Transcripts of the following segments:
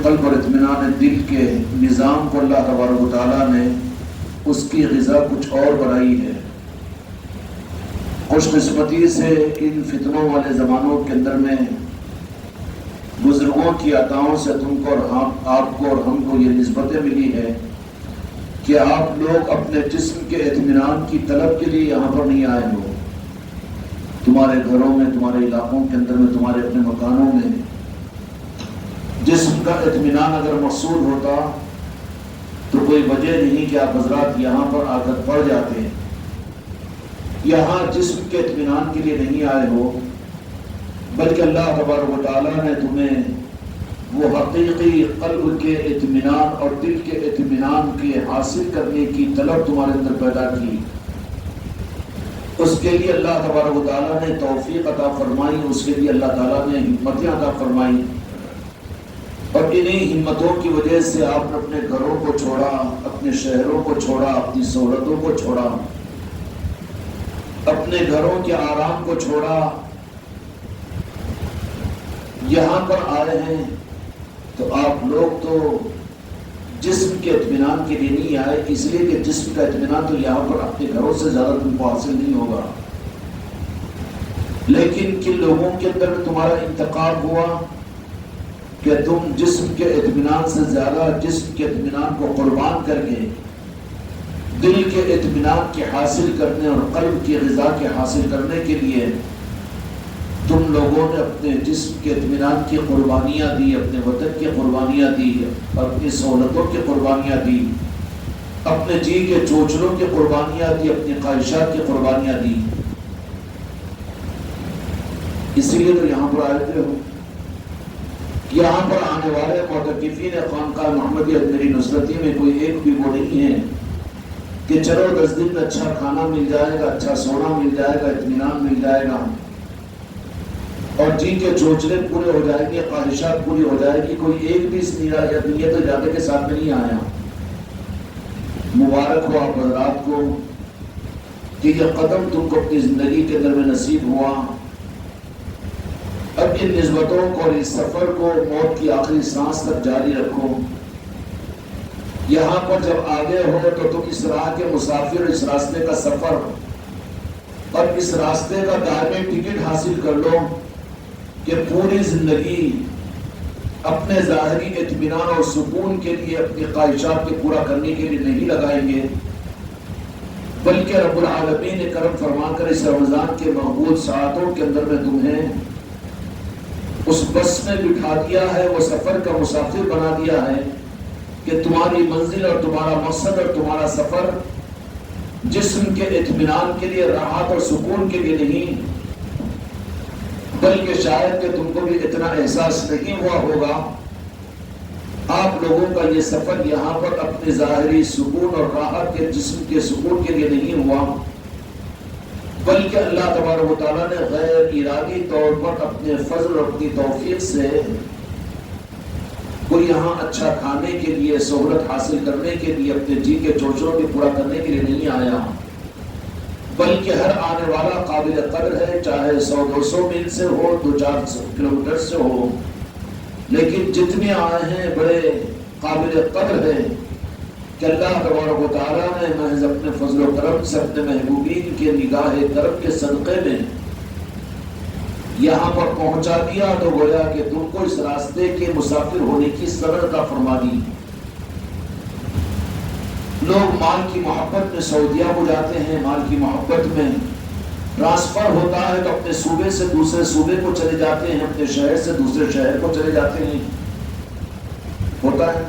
قلب اور اطمینان دل کے نظام کو اللہ تبارک و تعالیٰ نے اس کی غذا کچھ اور بنائی ہے۔ خوش قسمتی سے ان فتنوں والے زمانوں کے اندر میں بزرگوں کی عطاؤں سے تم کو اور آپ کو اور ہم کو یہ نسبتیں ملی ہے کہ آپ لوگ اپنے جسم کے اطمینان کی طلب کے لیے یہاں پر نہیں آئے ہو۔ تمہارے گھروں میں، تمہارے علاقوں کے اندر میں، تمہارے اپنے مکانوں میں جسم کا اطمینان اگر محصول ہوتا تو کوئی وجہ نہیں کہ آپ حضرات یہاں پر آ کر پڑ جاتے۔ یہاں جسم کے اطمینان کے لیے نہیں آئے ہو، بلکہ اللہ تبارک و تعالیٰ نے تمہیں وہ حقیقی قلب کے اطمینان اور دل کے اطمینان کے حاصل کرنے کی طلب تمہارے اندر پیدا کی۔ اس کے لیے اللہ تبارک و تعالیٰ نے توفیق عطا فرمائی، اس کے لیے اللہ تعالیٰ نے ہمتیں عطا فرمائی، اور انہیں ہمتوں کی وجہ سے آپ نے اپنے گھروں کو چھوڑا، اپنے شہروں کو چھوڑا، اپنی سہولتوں کو چھوڑا، اپنے گھروں کے آرام کو چھوڑا، یہاں پر آئے ہیں۔ تو آپ لوگ تو جسم کے اطمینان کے لیے نہیں آئے، اس لیے کہ جسم کا اطمینان تو یہاں پر اپنے گھروں سے زیادہ تم کو حاصل نہیں ہوگا، لیکن کن لوگوں کے اندر تمہارا انتخاب ہوا کہ تم جسم کے اطمینان سے زیادہ جسم کے اطمینان کو قربان کر کے دل کے اطمینان کے حاصل کرنے اور قلب کی غذا کے حاصل کرنے کے لیے تم لوگوں نے اپنے جسم کے اطمینان کی قربانیاں دی، اپنے وطن کی قربانیاں دی، اپنی سہولتوں کی قربانیاں دی، اپنے جی کے چوچلوں کی قربانیاں دی، اپنی خواہشات کی قربانیاں دی۔ اسی لیے تو یہاں پر آئے تھے۔ یہاں پر آنے والے معتکفین خانقاہ محمدیہ میری نصرتی میں کوئی ایک بھی وہ نہیں ہے کہ چلو 10 دن میں اچھا کھانا مل جائے گا، اچھا سونا مل جائے گا، اطمینان مل جائے گا اور جی کے چوچلے پورے ہو جائیں گے، خواہشات پوری ہو جائے گی۔ کوئی ایک بھی اس نیت و ارادے کے ساتھ میں نہیں آیا۔ مبارک ہو آپ حضرات کو کہ یہ قدم تم کو اپنی زندگی کے اندر میں نصیب ہوا۔ اب ان نسبتوں کو اور اس سفر کو موت کی آخری سانس تک جاری رکھو۔ یہاں پر جب آگے ہو تو تم اس راہ کے مسافر، اس راستے کا سفر اور اس راستے کا دائمی ٹکٹ حاصل کر لو کہ پوری زندگی اپنے ظاہری اطمینان اور سکون کے لیے، اپنی خواہشات کے پورا کرنے کے لیے نہیں لگائیں گے، بلکہ رب العالمین نے کرم فرما کر اس رمضان کے مقبول ساعتوں کے اندر میں تمہیں اس بس میں بٹھا دیا ہے، وہ سفر کا مسافر بنا دیا ہے کہ تمہاری منزل اور تمہارا مقصد اور تمہارا سفر جسم کے اطمینان کے لیے، راحت اور سکون کے لیے نہیں، بلکہ شاید کہ تم کو بھی اتنا احساس نہیں ہوا ہوگا۔ آپ لوگوں کا یہ سفر یہاں پر اپنے ظاہری سکون اور راحت کے جسم کے سکون کے لیے نہیں ہوا، بلکہ اللہ تبارک و تعالیٰ نے غیر ارادی طور پر اپنے فضل اور اپنی توفیق سے کوئی یہاں اچھا کھانے کے لیے، سہولت حاصل کرنے کے لیے، اپنے جی کے چوچوں کو پورا کرنے کے لیے نہیں آیا، بلکہ ہر آنے والا قابل قدر ہے، چاہے 100-200 میل سے ہو، 200-400 کلومیٹر سے ہو، لیکن جتنے آئے ہیں بڑے قابل قدر ہیں کہ اللہ تبارک و تعالیٰ نے محض اپنے فضل و کرم سے، اپنے محبوبین کے نگاہ کرم کے صدقے میں یہاں پر پہنچا دیا، تو گویا کہ تم کو اس راستے کے مسافر ہونے کی سند عطا فرما دی۔ لوگ مال کی محبت میں سعودیہ کو جاتے ہیں، مال کی محبت میں ٹرانسفر ہوتا ہے تو اپنے صوبے سے دوسرے صوبے کو چلے جاتے ہیں، اپنے شہر سے دوسرے شہر کو چلے جاتے ہیں، ہوتا ہے۔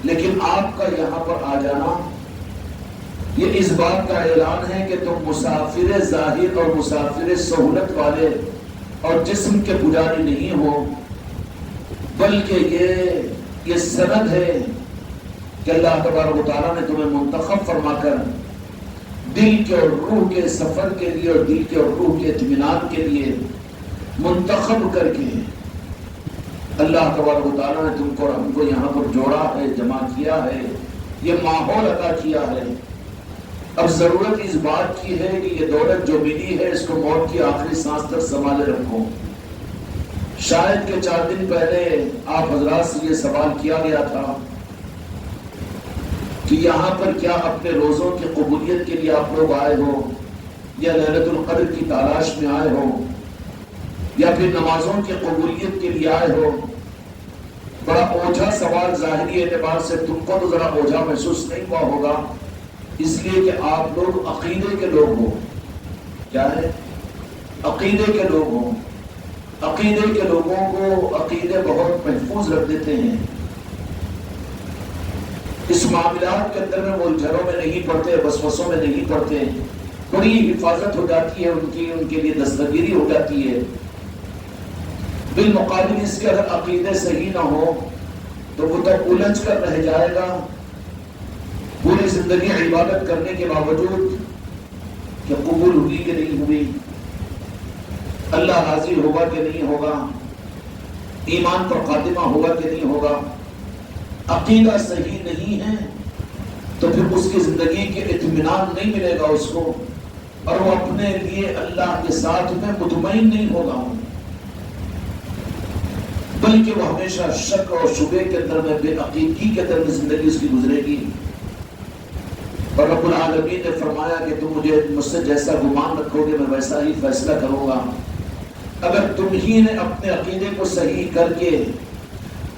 لیکن آپ کا یہاں پر آ جانا یہ اس بات کا اعلان ہے کہ تم مسافر ظاہر اور مسافر سہولت والے اور جسم کے پجاری نہیں ہو، بلکہ یہ سند ہے کہ اللہ تبارک و تعالیٰ نے تمہیں منتخب فرما کر دل کے اور روح کے سفر کے لیے اور دل کے اور روح کے اطمینان کے لیے منتخب کر کے اللہ تبارک و تعالیٰ نے تم کو اور ہم کو یہاں پر جوڑا ہے، جمع کیا ہے، یہ ماحول عطا کیا ہے۔ اب ضرورت اس بات کی ہے کہ یہ دولت جو ملی ہے اس کو موت کی آخری سانس تک سنبھالے رکھو۔ شاید کہ 4 دن پہلے آپ حضرات سے یہ سوال کیا گیا تھا کہ یہاں پر کیا اپنے روزوں کی قبولیت کے لیے آپ لوگ آئے ہو یا لیلۃ القدر کی تلاش میں آئے ہو یا پھر نمازوں کی قبولیت کے لیے آئے ہو. بڑا اوجھا سوال ظاہری اعتبار سے تم کو تو ذرا اوجھا محسوس نہیں ہوا ہوگا، اس لیے کہ آپ لوگ عقیدے کے لوگ ہو. کیا ہے؟ عقیدے کے لوگ ہو. عقیدے کے لوگوں کو عقیدے بہت محفوظ رکھ دیتے ہیں، اس معاملات کے اندر میں وہ جھروں میں نہیں پڑتے، وسوسوں میں نہیں پڑتے، بڑی حفاظت ہو جاتی ہے ان کے لیے دستگیری ہو جاتی ہے. بالمقابل اس کے اگر عقیدے صحیح نہ ہو تو وہ تب الجھ کر رہ جائے گا پوری زندگی عبادت کرنے کے باوجود کہ قبول ہوئی کہ نہیں ہوئی، اللہ راضی ہوگا کہ نہیں ہوگا، ایمان پر خاتمہ ہوگا کہ نہیں ہوگا. عقیدہ صحیح نہیں ہے تو پھر اس کی زندگی کے اطمینان نہیں ملے گا اس کو، اور وہ اپنے لیے اللہ کے ساتھ میں مطمئن نہیں ہوگا، بلکہ وہ ہمیشہ شک اور شبے کے اندر میں، بے عقیدگی کے اندر میں زندگی اس کی گزرے گی. اور رب العالمین نے فرمایا کہ تم مجھ سے جیسا گمان رکھو گے میں ویسا ہی فیصلہ کروں گا. اگر تم ہی نے اپنے عقیدے کو صحیح کر کے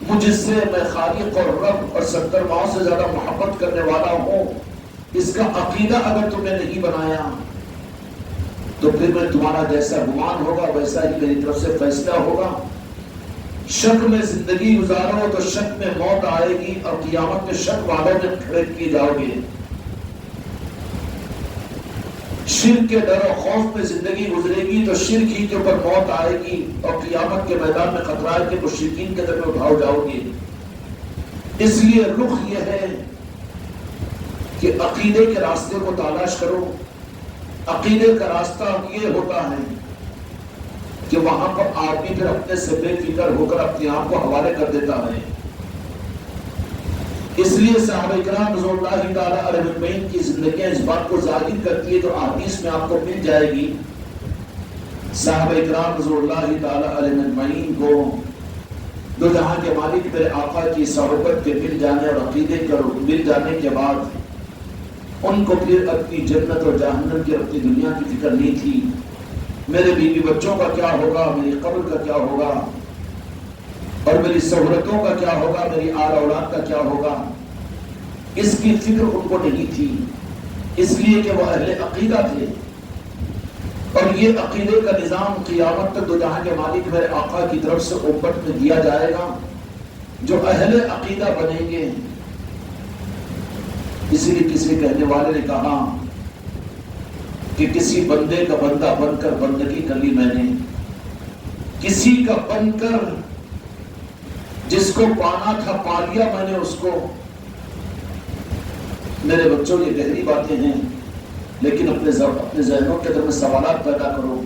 مجھ سے میں خالق اور رب اور 70 ماؤں سے زیادہ محبت کرنے والا ہوں، اس کا عقیدہ اگر تم نے نہیں بنایا تو پھر میں تمہارا جیسا گمان ہوگا ویسا ہی میری طرف سے فیصلہ ہوگا. شک میں زندگی گزارو تو شک میں موت آئے گی اور قیامت میں شک والوں میں کھڑے کیے جاؤ گے. شرک کے ڈر و خوف میں زندگی گزرے گی تو شرک ہی کے اوپر موت آئے گی اور قیامت کے میدان میں خطرہ کے مشرکین کے در میں اٹھاؤ جاؤ گے. اس لیے رخ یہ ہے کہ عقیدے کے راستے کو تلاش کرو. عقیدے کا راستہ یہ ہوتا ہے کہ وہاں پر آدمی پھر اپنے سے بے فکر ہو کر اپنے آپ کو حوالے کر دیتا ہے. اس لیے صحابہ کرام رضوان اللہ تعالی علیہ اجمعین کی زندگیاں اس بات کو ظاہر کرتی ہے جو حدیث میں آپ کو مل جائے گی. صحابہ کرام رضوان اللہ تعالی علیہ اجمعین کو دو جہاں کے مالک میرے آقا کی صحبت کے مل جانے اور عقیدے کے مل جانے کے بعد ان کو پھر اپنی جنت اور جہنم کی اپنی دنیا کی فکر نہیں تھی. میرے بیوی بچوں کا کیا ہوگا، میری قبر کا کیا ہوگا، اور میری سہولتوں کا کیا ہوگا، میری آل اولاد کا کیا ہوگا، اس کی فکر ان کو نہیں تھی. اس لیے کہ وہ اہل عقیدہ تھے، اور یہ عقیدے کا نظام قیامت تک دو جہاں کے مالک میرے آقا کی طرف سے امت میں دیا جائے گا جو اہل عقیدہ بنیں گے. اسی لیے کسی کہنے والے نے کہا کہ کسی بندے کا بندہ بن کر بندگی کر لی میں نے، کسی کا بن کر جس کو پانا تھا پا لیا میں نے اس کو. میرے بچوں یہ گہری باتیں ہیں، لیکن اپنے ذہنوں کے اندر میں سوالات پیدا کرو.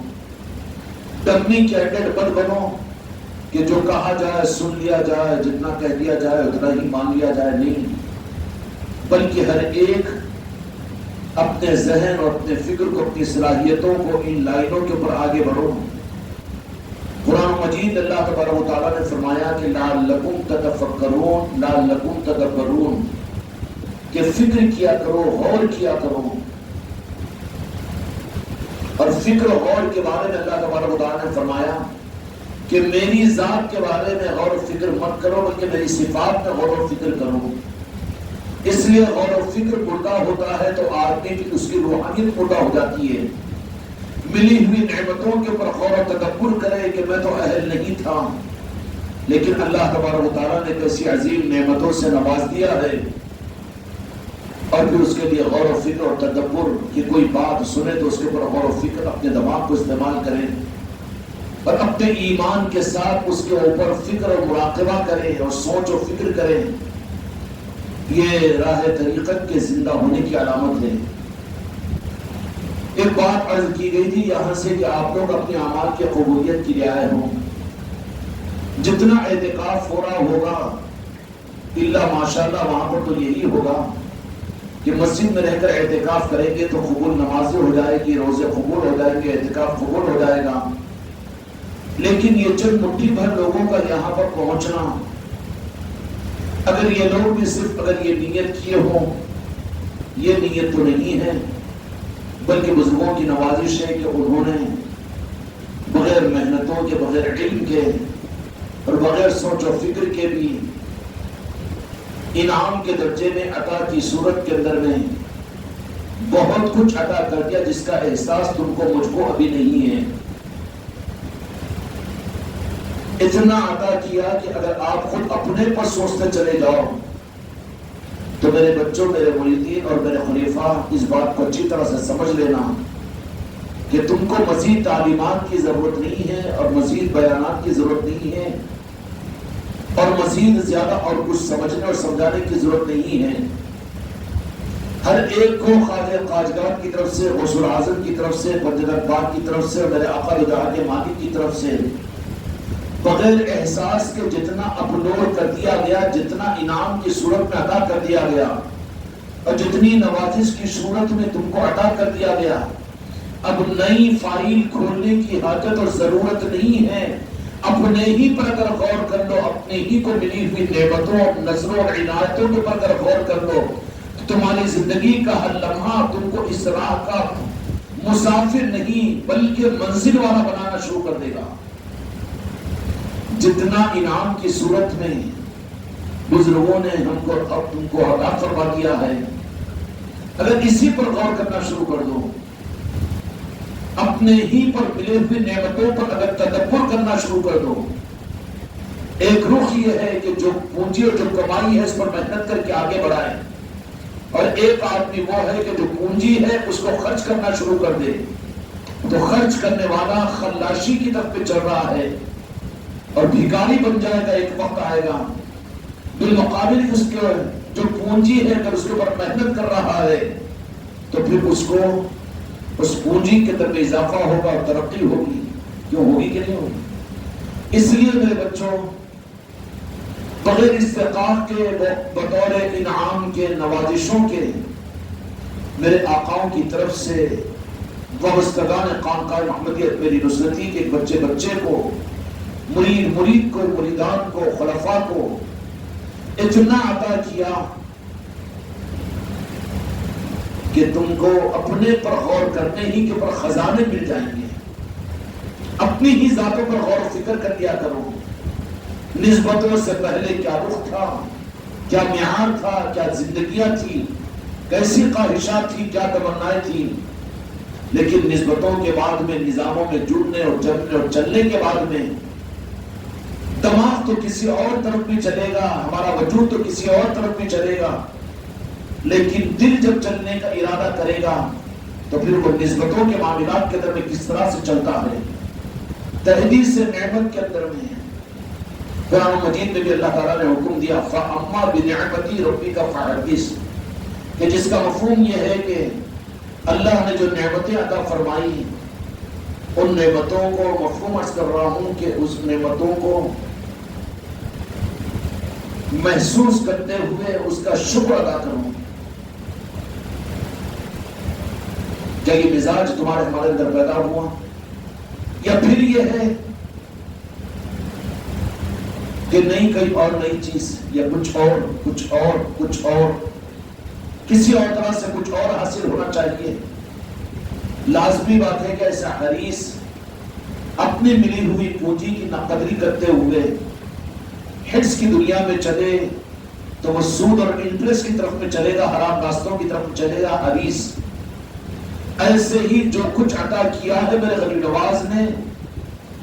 ڈمی کینڈیڈ مت بنو کہ جو کہا جائے سن لیا جائے، جتنا کہہ دیا جائے اتنا ہی مان لیا جائے. نہیں، بلکہ ہر ایک اپنے ذہن اور اپنے فکر کو، اپنی صلاحیتوں کو ان لائنوں کے اوپر آگے بڑھو. قرآن مجید اللہ تبارک و تعالیٰ نے فرمایا کہ لعلکم تتفکرون لعلکم تدبرون، کہ فکر کیا کرو، غور کیا کرو. اور فکر و غور کے بارے میں اللہ تبارک و تعالیٰ نے فرمایا کہ میری ذات کے بارے میں غور و فکر مت کرو بلکہ میری صفات میں غور و فکر کرو. اس لیے غور و فکر مردہ ہوتا ہے تو آدمی کی اس کی روحانیت مردہ ہو جاتی ہے. ملی ہوئی نعمتوں کے اوپر غور و تدبر کرے کہ میں تو اہل نہیں تھا، لیکن اللہ تبارک و تعالیٰ نے کیسی عظیم نعمتوں سے نواز دیا ہے، اور پھر اس کے لیے غور و فکر اور تدبر کی کوئی بات سنے تو اس کے اوپر غور و فکر اپنے دماغ کو استعمال کریں اور اپنے ایمان کے ساتھ اس کے اوپر فکر اور مراقبہ کریں اور سوچ و فکر کریں. یہ راہ طریقت کے زندہ ہونے کی علامت ہے. ایک بات عرض کی گئی تھی یہاں سے کہ آپ لوگ اپنے اعمال کی قبولیت کے لیے آئے ہوں. جتنا اعتکاف ہو رہا ہوگا اللہ ماشاءاللہ وہاں پر تو یہی ہوگا کہ مسجد میں رہ کر اعتکاف کریں گے تو قبول نمازیں ہو جائے گی، روزے قبول ہو جائیں گے، اعتکاف قبول ہو جائے گا. لیکن یہ چند مٹھی بھر لوگوں کا یہاں پر پہنچنا، اگر یہ لوگ بھی صرف اگر یہ نیت کیے ہوں، یہ نیت تو نہیں ہے، بلکہ بزرگوں کی نوازش ہے کہ انہوں نے بغیر محنتوں کے، بغیر علم کے اور بغیر سوچ و فکر کے بھی انعام کے درجے میں عطا کی صورت کے اندر میں بہت کچھ عطا کر دیا، جس کا احساس تم کو مجھ کو ابھی نہیں ہے۔ اتنا عطا کیا کہ اگر آپ خود اپنے پر سوچتے چلے جاؤ تو میرے بچوں، میرے مریدین اور میرے خلیفہ اس بات کو اچھی طرح سے سمجھ لینا کہ تم کو مزید تعلیمات کی ضرورت نہیں ہے اور مزید بیانات کی ضرورت نہیں ہے اور مزید زیادہ اور کچھ سمجھنے اور سمجھانے کی ضرورت نہیں ہے۔ ہر ایک کو خواجہ خواجگان کی طرف سے، غوث العظم کی طرف سے، بندگان پاک کی طرف سے، میرے آقا جہان مالک کی طرف سے بغیر احساس کے جتنا اپلوڈ کر دیا گیا، جتنا انعام کی صورت میں عطا کر دیا گیا اور جتنی نوازش کی صورت میں تم کو عطا کر دیا گیا، اب نئی فائل کھولنے کی حاجت اور ضرورت نہیں ہے۔ اپنے ہی پر اگر غور کر لو، اپنے ہی کو ملی ہوئی نعمتوں اور نظروں اور عنایتوں کے پر اگر غور کر لو، تمہاری زندگی کا ہر لمحہ تم کو اس راہ کا مسافر نہیں بلکہ منزل والا بنانا شروع کر دے گا۔ جتنا انعام کی صورت میں بزرگوں نے ہم کو اب تم کو عطا فرما دیا ہے، اگر اسی پر غور کرنا شروع کر دو، اپنے ہی پر ملے ہوئے نعمتوں پر اگر تدبر کرنا شروع کر دو، ایک رخ یہ ہے کہ جو پونجی اور جو کمائی ہے اس پر محنت کر کے آگے بڑھائے، اور ایک آدمی وہ ہے کہ جو پونجی ہے اس کو خرچ کرنا شروع کر دے۔ تو خرچ کرنے والا خلاشی کی طرف پہ چل رہا ہے اور بھیکاری بن جائے گا، ایک وقت آئے گا۔ بالمقابل اس کے جو پونجی ہے اگر اس کے اوپر محنت کر رہا ہے تو پھر اس کو اس پونجی کے طرف اضافہ ہوگا اور ترقی ہوگی۔ کیوں ہوگی کہ نہیں ہوگی؟ اس لیے میرے بچوں، بغیر استحقاق کے، بطور انعام کے، نوازشوں کے، میرے آقاؤں کی طرف سے وابستگان خانقاہ محمدیت میری نصرتی کے ایک بچے کو، مرید کو، مریدان کو، خلفاء کو اتنا عطا کیا کہ تم کو اپنے پر غور کرنے ہی کے پر خزانے مل جائیں گے۔ اپنی ہی ذاتوں پر غور و فکر کر لیا کرو، نسبتوں سے پہلے کیا رخ تھا، کیا معیار تھا، کیا زندگیاں تھی، کیسی خواہشات تھی، کیا تمنائیں تھی، لیکن نسبتوں کے بعد میں، نظاموں میں جڑنے اور جمنے اور چلنے کے بعد میں دماغ تو کسی اور طرف بھی چلے گا، ہمارا وجود تو کسی اور طرف بھی چلے گا، لیکن دل جب چلنے کا ارادہ کرے گا تو پھر وہ نسبتوں کے معاملات کے اندر میں کس طرح سے چلتا ہے۔ تحدیث سے نعمت کے اندر میں قرآن مجید میں بھی اللہ تعالیٰ نے حکم دیا فَأَمَّا بِنِعْمَتِ رَبِّكَ فَحَدِّثْ، کہ جس کا مفہوم یہ ہے کہ اللہ نے جو نعمتیں عطا فرمائی، ان نعمتوں کو مفہوم عرض کر رہا ہوں کہ اس نعمتوں کو محسوس کرتے ہوئے اس کا شکر ادا کروں۔ کیا یہ مزاج تمہارے ہمارے اندر پیدا ہوا، یا پھر یہ ہے کہ نہیں کوئی اور نئی چیز، یا کچھ اور کسی اور طرح سے کچھ اور حاصل ہونا چاہیے؟ لازمی بات ہے کہ ایسا حریص اپنی ملی ہوئی پونجی کی ناقدری کرتے ہوئے حرص کی دنیا میں چلے تو وہ سود اور انٹرسٹ کی طرف میں چلے گا، حرام راستوں کی طرف چلے گا۔ حریص ایسے ہی جو کچھ عطا کیا ہے میرے غریب نواز نے،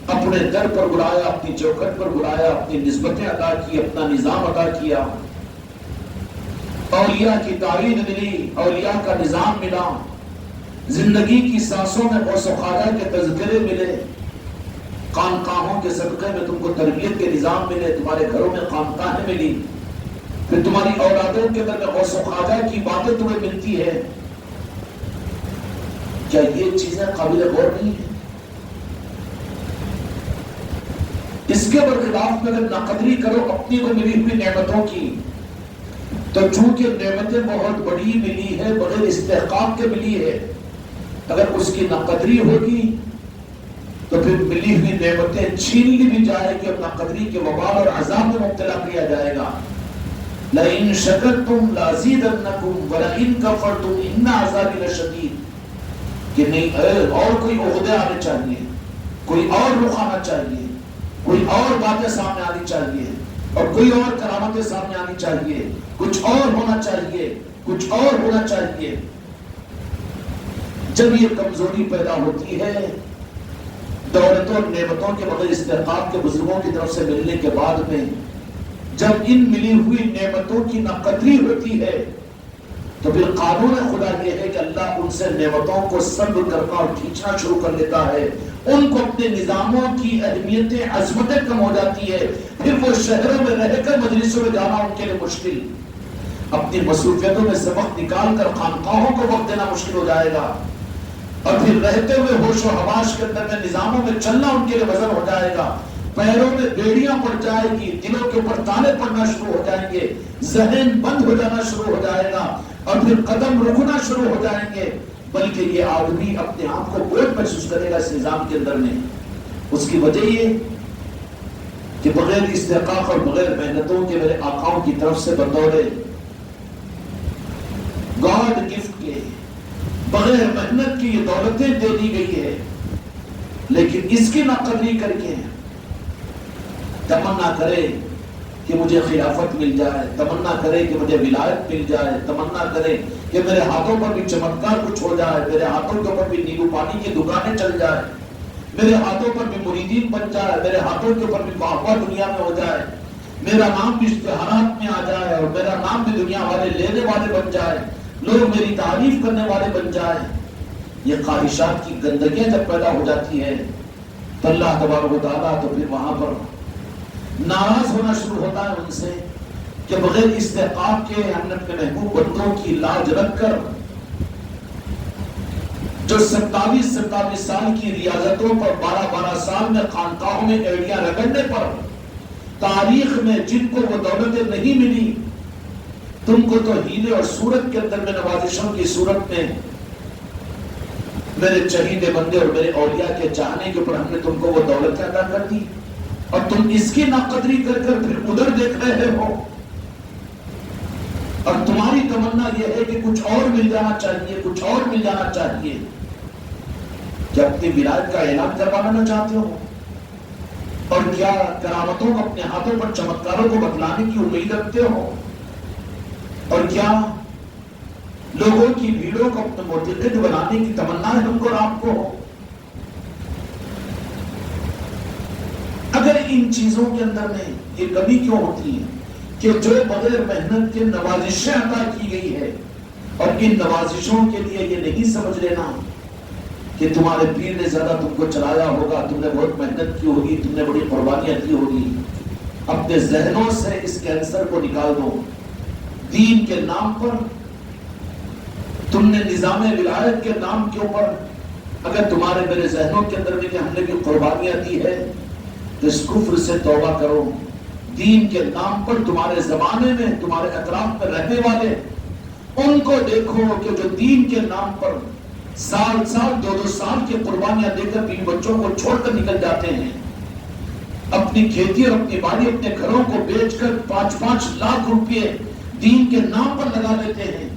اپنے در پر بلایا، اپنی چوکھٹ پر بلایا، اپنی نسبتیں عطا کی، اپنا نظام عطا کیا، اولیاء کی تعین ملی، اولیاء کا نظام ملا، زندگی کی سانسوں میں غوث و خواجہ کے تذکرے ملے، خانقاہوں کے صدقے میں تم کو تربیت کے نظام ملے، تمہارے گھروں میں خانقاہیں ملی، پھر تمہاری اولادوں کے اندر غوث و خواجہ کی باتیں تمہیں ملتی ہے۔ کیا یہ چیزیں قابل غور نہیں ہیں؟ اس کے برخلاف میں اگر ناقدری کرو اپنی کو ملی ہوئی نعمتوں کی، تو چونکہ نعمتیں بہت بڑی ملی ہے، بغیر استحقاق کے ملی ہے، اگر اس کی ناقدری ہوگی تو پھر ملی ہوئی نعمتیں چھین لی بھی جائے گی اور ناقدری کے وبال اور عذاب میں مبتلا کیا جائے گا. لَإِن شَكَرْتُمْ لَأَزِيدَنَّكُمْ وَلَئِن كَفَرْتُمْ إِنَّ عَذَابِي لَشَدِيدٌ. کہ نہیں اور کوئی عہدے آنے چاہیے, کوئی اور رخ آنا چاہیے, کوئی اور باتیں سامنے آنی چاہیے, اور کوئی اور کرامتیں سامنے آنی چاہیے, کچھ اور ہونا چاہیے, کچھ اور ہونا چاہیے. جب یہ کمزوری پیدا ہوتی ہے دولتوں اور نعمتوں کے بغیر استحقاق کے بزرگوں کی طرف سے ملنے کے بعد میں, جب ان ملی ہوئی نعمتوں کی ناقدری ہوتی ہے, تو پھر قانون خدا یہ ہے کہ اللہ ان سے نعمتوں کو صبر کرنا اور کھینچنا شروع کر دیتا ہے. ان کو اپنے نظاموں کی اہمیتیں عظمتیں کم ہو جاتی ہے. پھر وہ شہروں میں رہ کر مجلسوں میں جانا ان کے لیے مشکل, اپنی مصروفیتوں میں سے وقت نکال کر خانقاہوں کو وقت دینا مشکل ہو جائے گا, اور پھر رہتے ہوئے ہوش و حواس کے اندر میں نظاموں میں چلنا ان کے لیے وزن ہو جائے گا. پیروں میں بیڑیاں پڑ جائے گی, دلوں کے اوپر تالے پڑنا شروع ہو جائیں گے, ذہن بند ہو جانا شروع ہو جائے گا, اور پھر قدم رکنا شروع ہو جائیں گے. بلکہ یہ آدمی اپنے آپ کو بوجھ محسوس کرے گا اس نظام کے اندر میں. اس کی وجہ یہ کہ بغیر استحقاق اور بغیر محنتوں کے میرے آقاؤں کی طرف سے بطور گاڈ گفٹ کے بغیر محنت کی یہ دولتیں دے دی گئی ہے, لیکن اس کی ناقدری کر کے تمنا کرے کہ مجھے خلافت مل جائے, تمنا کرے کہ مجھے ولایت مل جائے, تمنا کرے کہ میرے ہاتھوں پر بھی چمتکار کچھ ہو جائے, میرے ہاتھوں کے اوپر بھی نیبو پانی کی دکانیں چل جائے, میرے ہاتھوں پر بھی مریدین بن جائے, میرے ہاتھوں کے اوپر بھی باہوا دنیا میں ہو جائے, میرا نام بھی اشتہارات میں آ جائے, اور میرا نام بھی دنیا والے لینے والے بن جائے, لوگ میری تعریف کرنے والے بن جائے. یہ خواہشات کی گندگیاں جب پیدا ہو جاتی ہے تو اللہ تبارک و تعالیٰ تو پھر وہاں پر ناراض ہونا شروع ہوتا ہے ان سے کہ بغیر استحقاق کے ہم نے اپنے محبوب بندوں کی لاج رکھ کر جو 27 سال کی ریاضتوں پر 12 سال میں خانقاہوں میں ایڑیاں رگڑنے پر تاریخ میں جن کو وہ دولتیں نہیں ملی, تم کو تو ہیلے اور صورت کے اندر میں نوازشوں کی صورت میں میرے چہیدے بندے اور میرے اولیاء کے چاہنے کے اوپر ہم نے تم کو وہ دولتیں عطا کر دی, اور تم اس کی ناقدری کر کر پھر ادھر دیکھ رہے ہو, اور تمہاری تمنا یہ ہے کہ کچھ اور مل جانا چاہیے, کچھ اور مل جانا چاہیے. کیا اپنی ولایت کا اعلان کروانا نہ چاہتے ہو؟ اور کیا کرامتوں کو اپنے ہاتھوں پر چمتکاروں کو بتلانے کی امید رکھتے ہو؟ اور کیا لوگوں کی بھیڑوں کو اپنے معتقد بنانے کی تمنا ہے تم کو اور آپ کو؟ اگر ان چیزوں کے اندر میں یہ کمی کیوں ہوتی ہے کہ جو بغیر محنت کے نوازشیں عطا کی گئی ہے, اور ان نوازشوں کے لیے یہ نہیں سمجھ لینا کہ تمہارے پیر نے زیادہ تم کو چلایا ہوگا, تم نے بہت محنت کی ہوگی, تم نے بڑی قربانیاں دی ہوگی. اپنے ذہنوں سے اس کینسر کو نکال دو. دین کے نام پر تم نے نظام ولایت کے نام کے اوپر اگر تمہارے میرے ذہنوں کے اندر میں کہ ہم نے بھی قربانیاں دی ہے تو اس کفر سے توبہ کرو. دین کے نام پر تمہارے زمانے میں تمہارے اطراف میں رہنے والے ان کو دیکھو کہ جو دین کے نام پر سال 2 سال کی قربانیاں دے کر بیوی بچوں کو چھوڑ کر نکل جاتے ہیں, اپنی کھیتی اور اپنی باڑی اپنے گھروں کو بیچ کر 5 لاکھ روپے دین کے نام پر لگا دیتے ہیں,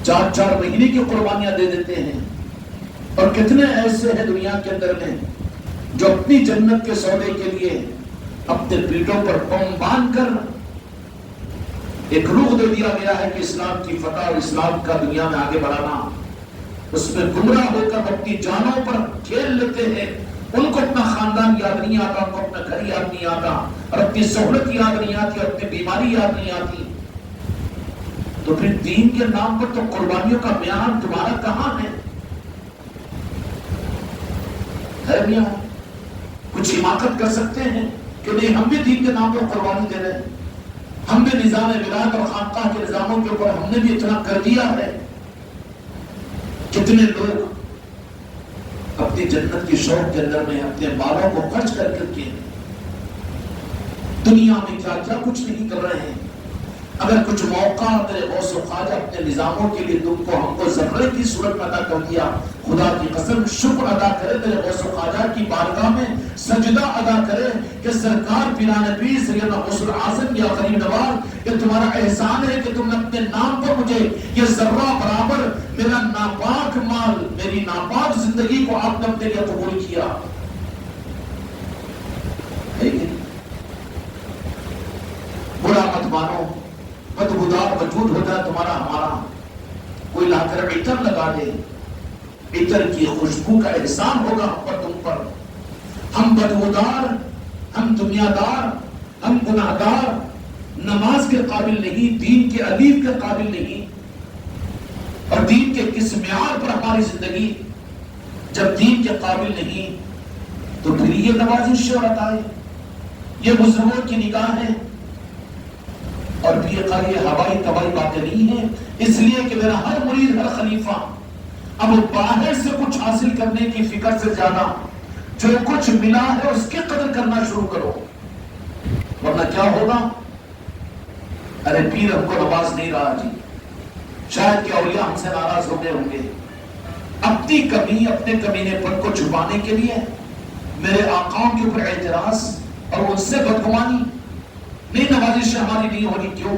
4 مہینے کی قربانیاں دے دیتے ہیں. اور کتنے ایسے ہیں دنیا کے اندر میں جو اپنی جنت کے سودے کے لیے اپنے پیٹوں پر پاؤں باندھ کر ایک روح دے دیا گیا ہے کہ اسلام کی فتح اور اسلام کا دنیا میں آگے بڑھانا, اس میں گمراہ ہو کر اپنی جانوں پر کھیل لیتے ہیں. ان کو اپنا خاندان یاد نہیں آتا, ان کو اپنا گھر یاد نہیں آتا, اور اپنی سہولت یاد نہیں آتی, اور اپنی بیماری یاد نہیں آتی. تو پھر دین کے نام پر تو قربانیوں کا بیان تمہارا کہاں ہے میاں؟ کچھ حماقت کر سکتے ہیں کہ نہیں ہم بھی دین کے نام پر قربانی دے رہے ہیں, ہم بھی نظام ولایت اور خانقاہ کے نظاموں کے اوپر ہم نے بھی اتنا کر دیا ہے. کتنے لوگ اپنی جنت کی شوق کے اندر میں اپنے بالوں کو خرچ کر کے دنیا میں کیا کیا کچھ نہیں کر رہے ہیں. اگر کچھ موقع میرے غوث و خواجہ اپنے نظاموں کے لیے تم کو ہم کو ذرے کی صورت میں عطا کر دیا، خدا کی قسم شکر ادا کرے میرے غوث و خواجہ کی بارگاہ میں، سجدہ ادا کرے کہ سرکار پیران پیر سیدنا غوث العظم یا غریب نواز، یہ تمہارا احسان ہے کہ تم نے اپنے نام پر مجھے یہ ذرہ برابر میرا ناپاک مال، میری ناپاک زندگی کو آپ نے اپنے لیے قبول کیا ہے کہ برا مت مانو، بدبودار وجود ہوتا ہے تمہارا ہمارا، کوئی لا کر عطر لگا دے، عطر کی خوشبو کا احسان ہوگا ہم پر تم پر، ہم بدبودار، ہم دنیا دار، ہم گناہ گار، نماز کے قابل نہیں، دین کے ادیب کے قابل نہیں، اور دین کے کس معیار پر ہماری زندگی، جب دین کے قابل نہیں تو پھر یہ نوازش اور عطائے، یہ بزرگوں کی نگاہیں، اور بھی یہ ہوائی طوائی باتیں نہیں ہیں، اس لیے کہ میرا ہر مرید، ہر خلیفہ اب باہر سے کچھ حاصل کرنے کی فکر سے زیادہ جو کچھ ملا ہے اس کی قدر کرنا شروع کرو، ورنہ کیا ہوگا؟ ارے پیر ہم کو نواز نہیں رہا جی، شاید کہ اولیاء ہم سے ناراض ہو گئے ہوں گے، اپنی کمی، اپنے کمینے پن کو چھپانے کے لیے میرے آقاؤں کے اوپر اعتراض اور ان سے بدگمانی، نہیں نوازش ہماری نہیں ہونی، کیوں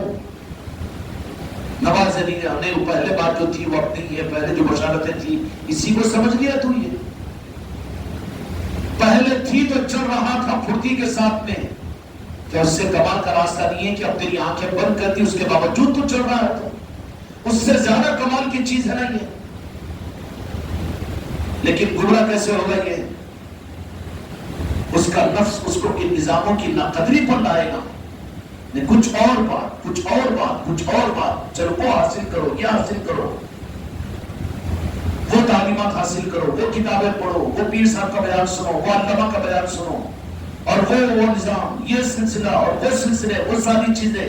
نواز نہیں؟ پہلے بات جو تھی وہ اپنی ہی ہے، پہلے جو بشارتیں تھی اسی کو سمجھ لیا تو یہ پہلے تھی تو چل رہا تھا پھرتی کے ساتھ میں، کیا اس سے کمال کا راستہ نہیں ہے کہ اب تیری آنکھیں بند کرتی اس کے باوجود تو چل رہا ہے، تو اس سے زیادہ کمال کی چیز ہے نہیں ہے، لیکن گمراہ کیسے ہوگا؟ یہ اس کا نفس اس کو ان نظاموں کی ناقدری پر لائے گا، کچھ اور بات، کچھ اور بات، کچھ اور بات، چلو وہ حاصل کرو، یہ حاصل کرو، وہ تعلیمات حاصل کرو، وہ کتابیں پڑھو، وہ پیر صاحب کا بیان سنو، وہ علامہ کا بیان سنو، اور وہ نظام، یہ سلسلہ اور وہ سلسلے، وہ ساری چیزیں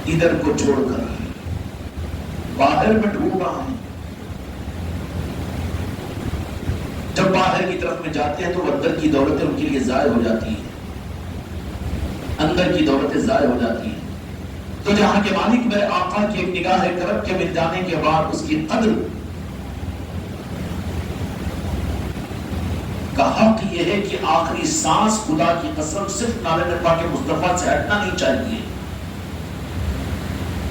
ادھر کو چھوڑ کر باہر میں ڈھونڈ رہا ہے۔ جب باہر کی طرف میں جاتے ہیں تو اندر کی دولتیں ان کے لیے ضائع ہو جاتی ہیں، اندر کی دولتیں ضائع ہو جاتی ہیں، تو جہاں کے مالک میرے آقا کی ایک نگاہ کرم کے مل جانے کے بعد اس کی قدر کا حق یہ ہے کہ آخری سانس خدا کی قسم صرف نالے نبا کے مصطفیٰ سے ہٹنا نہیں چاہیے۔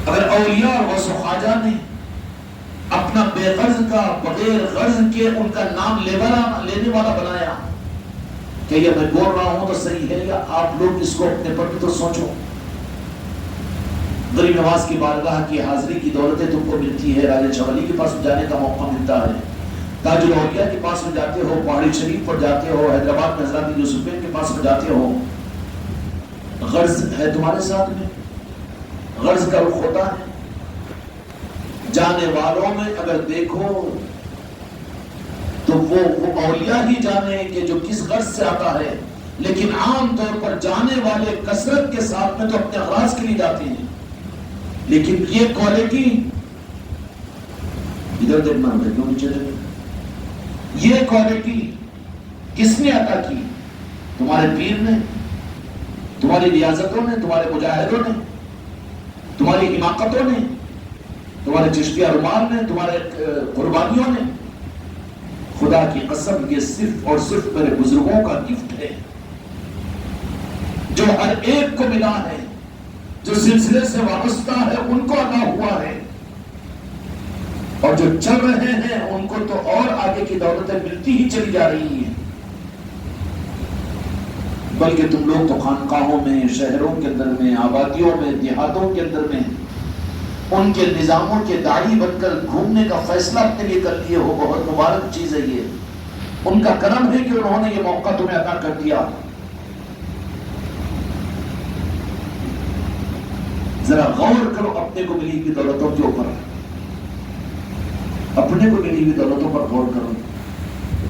اگر اولیاء اور غوث و خواجہ نے اپنا بے غرض کا، بغیر غرض کے ان کا نام لینے والا بنایا کہ یہ میں بول رہا ہوں تو صحیح ہے یا آپ لوگ اس کو اپنے پر بھی تو سوچو۔ غریب نواز کی بارگاہ کی حاضری کی دولتیں تم کو ملتی ہے، راجہ چولی کے پاس جانے کا موقع ملتا ہے، تاج الاولیاء کے پاس میں جاتے ہو، پہاڑی شریف پر جاتے ہو، حیدرآباد میں حضرت یوسفین کے پاس میں جاتے ہو، غرض ہے تمہارے ساتھ میں، غرض کا رخ ہوتا ہے۔ جانے والوں میں اگر دیکھو تو وہ اولیاء ہی جانے کہ جو کس غرض سے آتا ہے، لیکن عام طور پر جانے والے کثرت کے ساتھ میں تو اپنے غرض کے لیے جاتے ہیں، لیکن یہ کوالٹی ادھر دیکھنا ہوگا کیوں نہیں چلے گا؟ یہ کوالٹی کس نے عطا کی؟ تمہارے پیر نے، تمہاری ریاضتوں نے، تمہارے مجاہدوں نے، تمہاری حماقتوں نے، تمہارے چشتیہ رومان نے، تمہارے قربانیوں نے۔ خدا کی قسم یہ صرف اور صرف میرے بزرگوں کا گفٹ ہے جو ہر ایک کو ملا ہے، جو سلسلے سے وابستہ ہے ان کو عطا ہوا ہے، اور جو چل رہے ہیں ان کو تو اور آگے کی دولتیں ملتی ہی چلی جا رہی ہیں، بلکہ تم لوگ تو خانقاہوں میں، شہروں کے اندر میں، آبادیوں میں، دیہاتوں کے اندر میں ان کے نظاموں کے داڑھی بن کر گھومنے کا فیصلہ اپنے لیے کر لیے ہو۔ بہت مبارک چیز ہے یہ، ان کا کرم ہے کہ انہوں نے یہ موقع تمہیں عطا کر دیا۔ ذرا غور کرو اپنے کو ملی ہوئی دولتوں کے اوپر، اپنے کو ملی ہوئی دولتوں پر غور کرو۔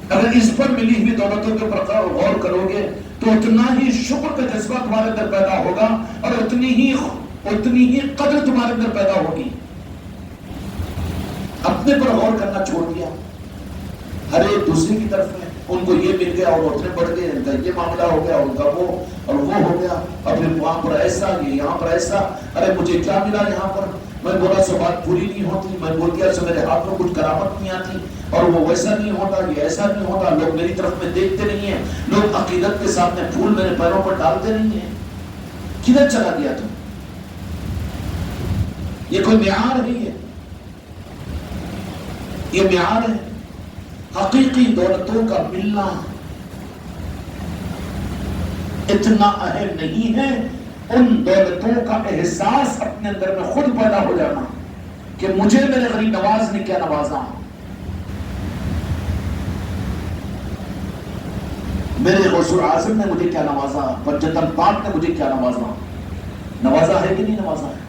اگر اس پر ملی ہوئی دولتوں کے اوپر غور کرو گے تو اتنا ہی شکر کا جذبہ تمہارے اندر پیدا ہوگا، اور اتنی ہی قدر تمہارے اندر پیدا ہوگی۔ اپنے پر غور کرنا چھوڑ دیا، ہر ایک دوسرے کی طرف میں ان کو یہ مل گیا اور وہ اتنے بڑھ گئے، ان کا یہ معاملہ ہو گیا، ان کا وہ اور وہ ہو گیا، اور پھر وہاں پر ایسا، یہ یہاں پر ایسا، ارے مجھے کیا ملا یہاں پر؟ میں بولا سو بات پوری نہیں ہوتی، میں بول دیا سو میرے ہاتھ میں کچھ کرامت نہیں آتی، اور وہ ویسا نہیں ہوتا، یہ ایسا نہیں ہوتا، لوگ میری طرف میں دیکھتے نہیں ہیں، لوگ عقیدت کے ساتھ میں پھول میرے پیروں پر ڈالتے نہیں ہیں۔ کدھر چلا گیا تم؟ یہ کوئی معیار ہے؟ یہ معیار ہے؟ حقیقی دولتوں کا ملنا اتنا اہم نہیں ہے، ان دولتوں کا احساس اپنے اندر میں خود پیدا ہو جانا کہ مجھے میرے غریب نواز نے کیا نوازا، میرے غوث اعظم نے مجھے کیا نوازا، حجت پاک نے مجھے کیا نوازا۔ نوازا ہے کہ نہیں نوازا ہے؟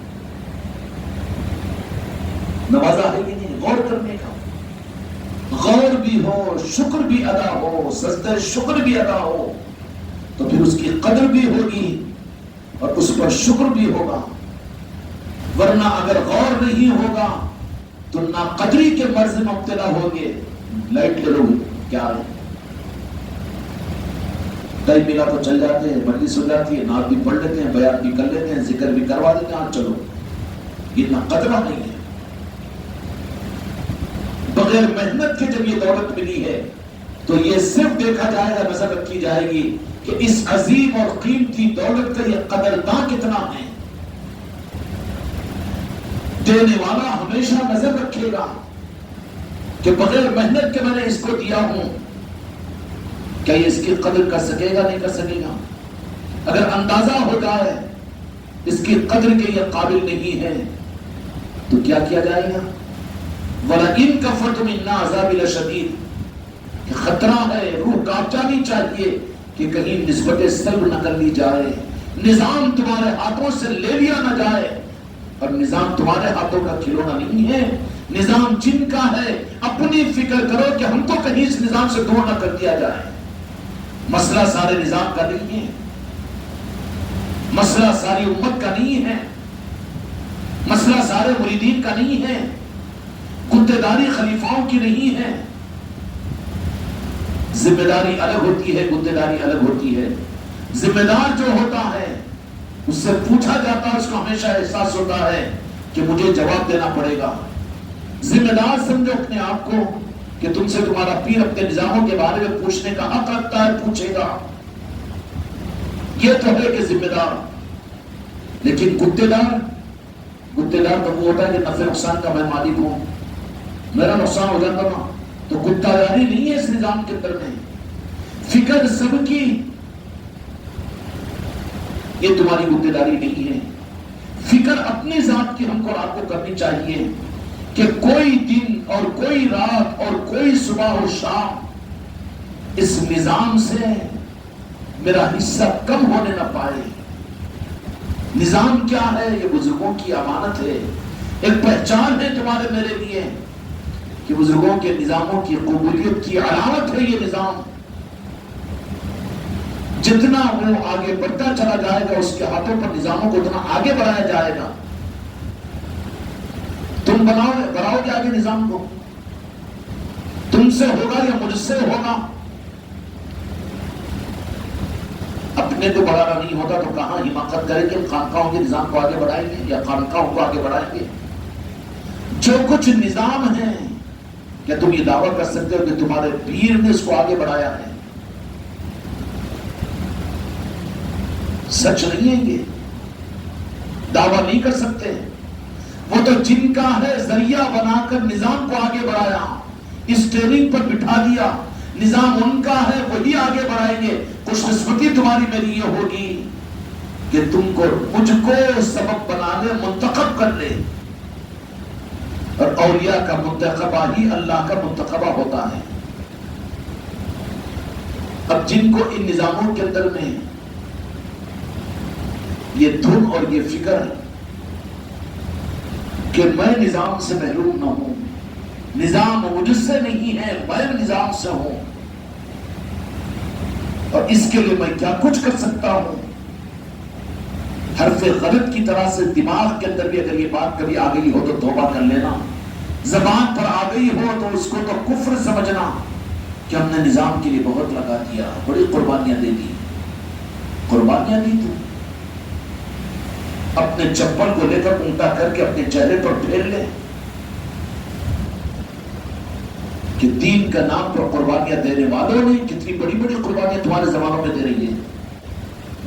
نوازا ہے کہ نہیں؟ غور کرنے کا، غور بھی ہو، شکر بھی ادا ہو، سجدہ شکر بھی ادا ہو، تو پھر اس کی قدر بھی ہوگی اور اس پر شکر بھی ہوگا۔ ورنہ اگر غور نہیں ہوگا تو ناقدری کے مرض میں مبتلا ہوگے۔ لائٹ لے لو کیا ہے، ٹائم ملا تو چل جاتے ہیں، مجلس ہو جاتی ہے، نعت بھی پڑھ لیتے ہیں، بیان بھی کر لیتے ہیں، ذکر بھی کروا دیتے ہیں، چلو، یہ نہ قدرہ نہیں ہے۔ بغیر محنت کے جب یہ دولت ملی ہے تو یہ صرف دیکھا جائے گا، نظر رکھی جائے گی کہ اس عظیم اور قیمتی دولت کا یہ قدرداں کتنا ہے۔ دینے والا ہمیشہ نظر رکھے گا کہ بغیر محنت کے میں نے اس کو دیا ہوں، کیا یہ اس کی قدر کر سکے گا؟ نہیں کر سکے گا۔ اگر اندازہ ہو جائے اس کی قدر کے یہ قابل نہیں ہے تو کیا کیا جائے گا؟ وَلَئِن كَفَرْتُمْ إِنَّ عَذَابِي لَشَدِيدٌ، خطرہ ہے، روح کانپ جانی چاہیے کہ کہیں نسبت سلب نہ کر لی جائے، نظام تمہارے ہاتھوں سے لے لیا نہ جائے۔ اور نظام تمہارے ہاتھوں کا کھلونا نہیں ہے، نظام جن کا ہے اپنی فکر کرو کہ ہم کو کہیں اس نظام سے دور نہ کر دیا جائے۔ مسئلہ سارے نظام کا نہیں ہے، مسئلہ ساری امت کا نہیں ہے، مسئلہ سارے مریدین کا نہیں ہے، گدےداری خلیفاؤں کی نہیں ہے۔ ذمہ داری الگ ہوتی ہے، گدےداری الگ ہوتی ہے۔ ذمہ دار جو ہوتا ہے اس سے پوچھا جاتا ہے، اس کو ہمیشہ احساس ہوتا ہے کہ مجھے جواب دینا پڑے گا۔ ذمہ دار سمجھو اپنے آپ کو کہ تم سے تمہارا پیر اپنے نظاموں کے بارے میں پوچھنے کا حق رکھتا ہے، پوچھے گا، یہ تو ہے کہ ذمہ دار۔ لیکن گدےدار تو وہ ہوتا ہے کہ نفع نقصان کا میں مالک ہوں، میرا نقصان ہو جاتا نا، تو گدےداری نہیں ہے اس نظام کے اندر میں۔ فکر سب کی، یہ تمہاری گدےداری نہیں ہے۔ فکر اپنی ذات کی ہم کو آپ کو کرنی چاہیے کہ کوئی دن اور کوئی رات اور کوئی صبح اور شام اس نظام سے میرا حصہ کم ہونے نہ پائے۔ نظام کیا ہے؟ یہ بزرگوں کی امانت ہے، ایک پہچان ہے تمہارے میرے لیے کہ بزرگوں کے نظاموں کی قبولیت کی علامت ہے یہ نظام۔ جتنا وہ آگے بڑھتا چلا جائے گا اس کے ہاتھوں پر نظاموں کو اتنا آگے بڑھایا جائے گا۔ تم بڑھاؤ گے آگے نظام کو، تم سے ہوگا یا مجھ سے ہوگا؟ اپنے کو بڑھانا نہیں ہوتا تو کہاں حماقت کریں گے؟ خانقاہوں کے نظام کو آگے بڑھائیں گے یا خانقاہوں کو آگے بڑھائیں گے؟ جو کچھ نظام ہے، کیا تم یہ دعویٰ کر سکتے ہو کہ تمہارے پیر نے اس کو آگے بڑھایا ہے؟ سچ نہیں ہے، یہ دعویٰ نہیں کر سکتے۔ وہ تو جن کا ہے ذریعہ بنا کر نظام کو آگے بڑھایا، اسٹیئرنگ پر بٹھا دیا، نظام ان کا ہے، وہی آگے بڑھائیں گے۔ خوش قسمتی تمہاری میری یہ ہوگی کہ تم کو مجھ کو سبب بنا لے، منتخب کر لے۔ اور اولیاء کا منتخبہ ہی اللہ کا منتخبہ ہوتا ہے۔ اب جن کو ان نظاموں کے اندر میں یہ دھن اور یہ فکر کہ میں نظام سے محروم نہ ہوں، نظام مجھ سے نہیں ہے، میں نظام سے ہوں، اور اس کے لیے میں کیا کچھ کر سکتا ہوں، حرف غلط کی طرح سے دماغ کے اندر بھی اگر یہ بات کبھی آ گئی ہو تو توبہ کر لینا، زبان پر آ گئی ہو تو اس کو تو کفر سمجھنا، کہ ہم نے نظام کے لیے بہت لگا دیا، بڑی قربانیاں دے دی. قربانیاں دی تو اپنے چپل کو لے کر الٹا کر کے اپنے چہرے پر پھیر لے کہ دین کا نام پر قربانیاں دینے والوں نے کتنی بڑی بڑی قربانیاں تمہارے زمانوں میں دے رہی ہے.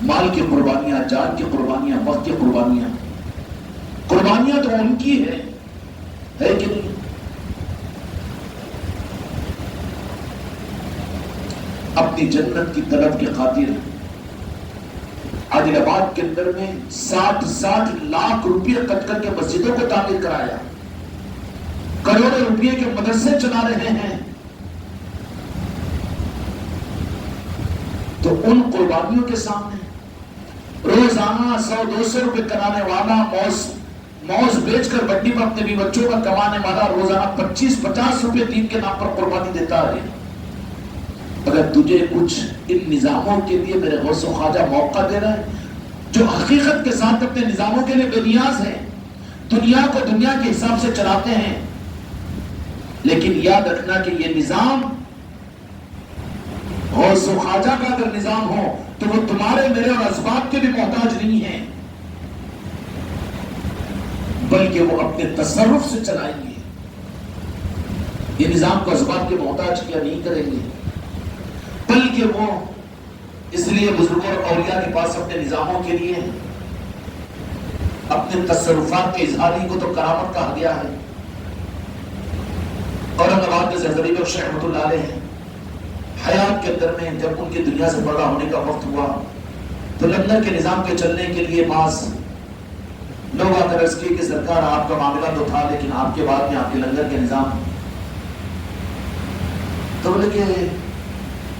مال کی قربانیاں، جان کی قربانیاں، وقت کی قربانیاں. قربانیاں تو ان کی ہے کہ نہیں؟ اپنی جنت کی طلب کی خاطر عادل آباد کے اندر میں 60 لاکھ روپے خرچ کر کے مسجدوں کو تعمیر کرایا، کروڑوں روپے کے مدرسے چلا رہے ہیں. تو ان قربانیوں کے سامنے روزانہ 100-200 روپے کرانے والا، موز بیچ کر بڈی پر اپنے بھی بچوں کا کمانے والا روزانہ 25-50 روپے دین کے نام پر قربانی دیتا ہے. اگر تجھے کچھ ان نظاموں کے لیے میرے غوث و خواجہ موقع دے رہا ہے جو حقیقت کے ساتھ اپنے نظاموں کے لیے بے نیاز ہیں، دنیا کو دنیا کے حساب سے چلاتے ہیں، لیکن یاد رکھنا کہ یہ نظام غوث و خواجہ کا اگر نظام ہو تو وہ تمہارے میرے اور اسباب کے بھی محتاج نہیں ہیں، بلکہ وہ اپنے تصرف سے چلائیں گے. یہ نظام کو اسباب کے محتاج کیا نہیں کریں گے، بلکہ وہ اس لیے بزرگوں اور اولیاء کے پاس اپنے نظاموں کے لیے اپنے تصرفات کے اظہاری کو تو کرامت کہا گیا ہے. اورنگ آباد میں غریب بخش رحمۃ اللہ علیہ حیات کے اندر میں جب ان کی دنیا سے بڑا ہونے کا وقت ہوا تو لنگر کے نظام کے چلنے کے لیے بعض لوگ آ کر عرض کیے کہ سرکار آپ کا معاملہ تو تھا لیکن آپ کے بعد میں آپ کے لنگر کے نظام. تو بولے کہ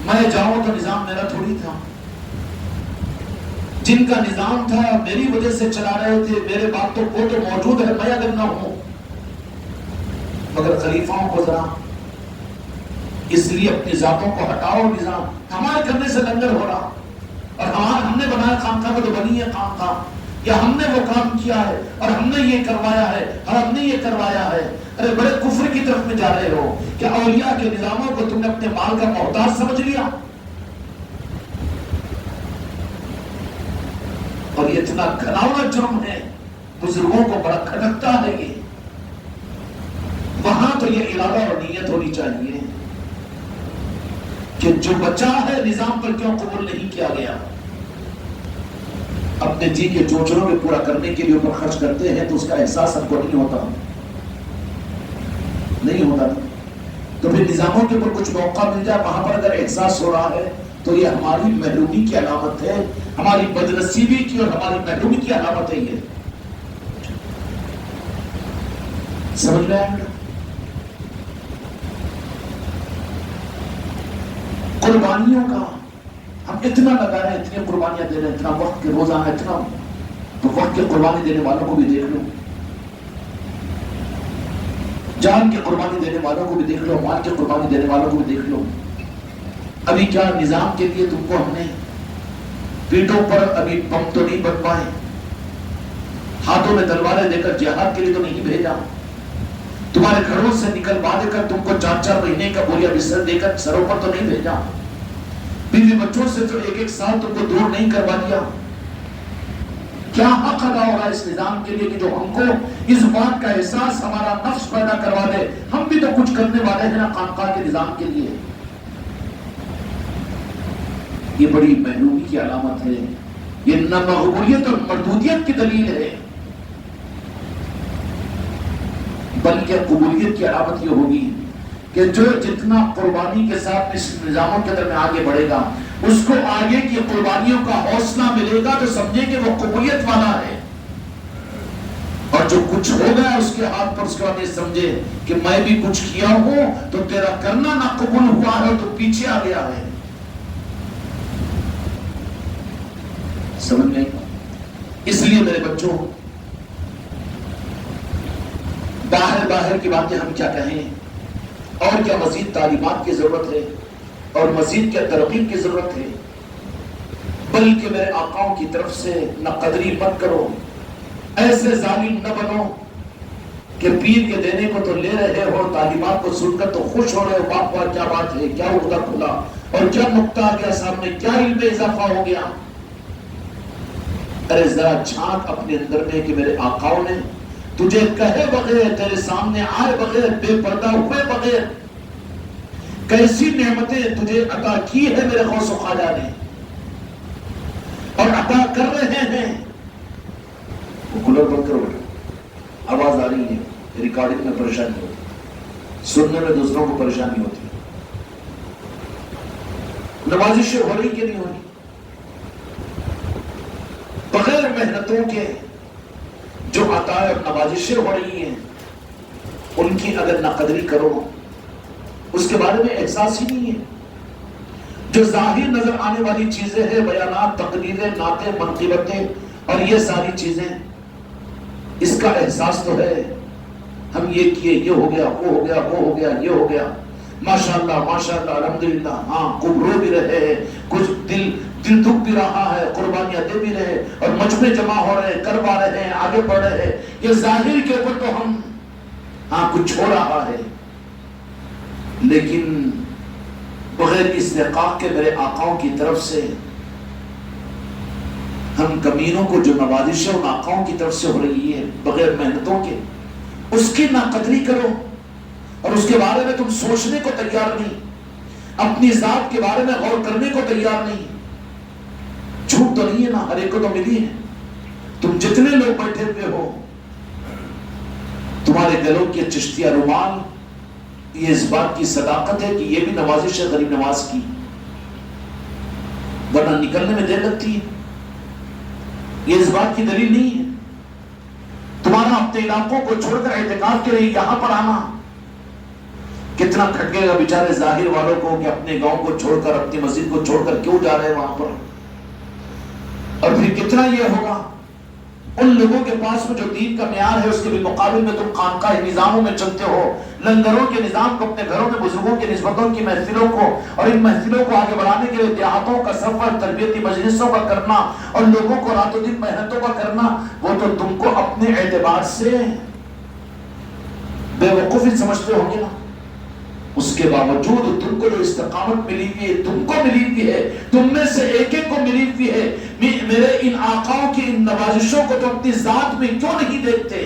میں جاؤں تو نظام میرا تھوڑی تھا، جن کا نظام تھا میری وجہ سے چلا رہے تھے، میرے باپ تو وہ تو موجود ہے، میں اگر نہ ہوں. مگر خلیفاؤں کو ذرا اس لیے اپنی ذاتوں کو ہٹاؤ، نظام ہمارے کرنے سے لنگر ہو رہا اور ہم نے بنایا خانقاہ کو تو بنی ہے خانقاہ، یا ہم نے وہ کام کیا ہے اور ہم نے یہ کروایا ہے اور ہم نے یہ کروایا ہے. ارے بڑے کفر کی طرف میں جا رہے ہو. کیا اولیاء کے نظاموں کو تم نے اپنے مال کا محتاج سمجھ لیا؟ اور یہ اتنا گھناؤنا جرم ہے، بزرگوں کو بڑا کھٹکتا ہے. یہ وہاں تو یہ ارادہ اور نیت ہونی چاہیے کہ جو بچا ہے نظام پر کیوں قبول نہیں کیا گیا. اپنے جی کے چوچلوں میں پورا کرنے کے لیے اوپر خرچ کرتے ہیں تو اس کا احساس ہم کو نہیں ہوتا. تو پھر نظاموں کے اوپر کچھ موقع مل جائے وہاں پر اگر احساس ہو رہا ہے تو یہ ہماری محرومی کی علامت ہے، ہماری بدنصیبی کی اور ہماری محرومی کی علامت ہے. یہ سمجھ میں آئے؟ قربانیوں کا ہم اتنا لگا رہے ہیں، اتنی قربانیاں دے رہے ہیں، اتنا وقت کے روزانہ اتنا، تو وقت کی قربانی دینے والوں کو بھی دیکھ لو، جان کی قربانی دینے والوں کو بھی دیکھ لو، مال کی قربانی دینے والوں کو بھی دیکھ لو. ابھی کیا نظام کے لیے تم کو ہم نے پیٹوں پر ابھی بم تو نہیں بن پائے، ہاتھوں میں تلواریں دے کر جہاد کے لیے تو نہیں بھیجا، تمہارے گھروں سے نکلوا دے کر تم کو 4-4 مہینے کا بوریا بستر دے کر سروں پر تو نہیں بھیجا، بیوی بچوں سے تو 1-1 سال تم کو دور نہیں کروا دیا. کیا حق ادا ہوگا اس نظام کے لیے کہ جو ہم کو اس بات کا احساس ہمارا نفس پیدا کروا دے ہم بھی تو کچھ کرنے والے ہیں نا خانقاہ کے نظام کے لیے. یہ بڑی محرومی کی علامت ہے، یہ نہ مقبولیت اور مردودیت کی دلیل ہے، بلکہ قبولیت کی علامت یہ ہوگی کہ جو جتنا قربانی کے ساتھ اس نظاموں کے اندر میں آگے بڑھے گا اس کو آگے کی قربانیوں کا حوصلہ ملے گا تو سمجھے کہ وہ قبولیت والا ہے. اور جو کچھ ہو گیا اس کے ہاتھ پر اس کے بعد یہ سمجھے کہ میں بھی کچھ کیا ہوں تو تیرا کرنا نہ قبول ہوا ہے تو پیچھے آ گیا ہے. سمجھ میں؟ اس لیے میرے بچوں باہر کی باتیں ہم کیا کہیں اور کیا مزید تعلیمات کی ضرورت ہے اور مزید کیا ترقی کی ضرورت ہے، بلکہ میرے آقاؤں کی طرف سے نہ قدری مت کرو، ایسے ظالم نہ بنو کہ پیر کے دینے کو تو لے رہے ہو، تعلیمات کو سن کر تو خوش ہو رہے ہو، باپ باپ کیا بات ہے، کیا عہدہ کھلا اور کیا نقطہ آ گیا سامنے، کیا علم میں اضافہ ہو گیا۔ ارے ذرا جھانک اپنے اندر میں کہ میرے آقاؤں نے تجھے کہے بغیر، تیرے سامنے آئے بغیر، بے پردہ ہوئے بغیر کیسی نعمتیں تجھے عطا کی ہے میرے غوث و خواجہ نے، اور عطا کر رہے ہیں۔ وہ کولر بند کرو، آواز آ رہی ہے، ریکارڈنگ میں پریشانی ہوتی، سننے میں دوسروں کو پریشانی ہوتی، نوازشیں ہو رہی کہ نہیں ہو رہی؟ بغیر محنتوں کے جو عطا اور نوازشیں ہو رہی ہیں ان کی اگر ناقدری کرو، اس کے بارے میں احساس ہی نہیں ہے۔ جو ظاہر نظر آنے والی چیزیں ہیں، بیانات، تقریریں، نعتیں، منقبتیں اور یہ ساری چیزیں، اس کا احساس تو ہے ہم یہ کیے، یہ ہو گیا، وہ ہو گیا، وہ ہو گیا، یہ ہو گیا، ماشاءاللہ ماشاءاللہ الحمدللہ، ہاں خوب رو بھی رہے ہیں، کچھ دل دکھ بھی رہا ہے، قربانیاں دے بھی رہے اور مجمع جمع ہو رہے ہیں، کروا رہے ہیں، آگے بڑھ رہے ہیں۔ یہ ظاہر کے اوپر تو ہم ہاں کچھ ہو رہا ہے، لیکن بغیر استحقاق کے میرے آقاؤں کی طرف سے ہم کمینوں کو جو نوازشیں ان آقاؤں کی طرف سے ہو رہی ہے بغیر محنتوں کے، اس کی ناقدری کرو اور اس کے بارے میں تم سوچنے کو تیار نہیں، اپنی ذات کے بارے میں غور کرنے کو تیار نہیں۔ جھوٹ تو نہیں ہے نا، ہر ایک کو تو ملی ہے۔ تم جتنے لوگ بیٹھے ہوئے ہو، تمہارے گلوں کے چشتیہ رومال، یہ اس بات کی صداقت ہے کہ یہ بھی نوازش ہے غریب نواز کی، ورنہ نکلنے میں دیر لگتی ہے۔ یہ اس بات کی دلیل نہیں ہے۔ تمہارا اپنے علاقوں کو چھوڑ کر اعتکاف کے لیے یہاں پر آنا کتنا کھٹکے گا بیچارے ظاہر والوں کو کہ اپنے گاؤں کو چھوڑ کر، اپنی مسجد کو چھوڑ کر کیوں جا رہے ہیں وہاں پر، اور پھر کتنا یہ ہوگا ان لوگوں کے پاس میں جو دین کا معیار ہے اس کے بھی مقابل میں تم خانقاہ نظاموں میں چلتے ہو، لنگروں کے نظام کو، اپنے گھروں میں بزرگوں کی نسبتوں کی محفلوں کو اور ان محفلوں کو آگے بڑھانے کے لیے دیہاتوں کا سفر، تربیتی مجلسوں کا کرنا اور لوگوں کو رات و دن محنتوں کا کرنا، وہ تو تم کو اپنے اعتبار سے بے وقوفی سمجھتے ہوں گے نا۔ اس کے باوجود تم کو جو استقامت ملی ہوئی ہے، تم کو ملی ہوئی ہے، تم میں سے ایک ایک کو ملی ہوئی ہے، میرے ان آقاؤں کی ان نوازشوں کو تو اپنی ذات میں کیوں نہیں دیکھتے؟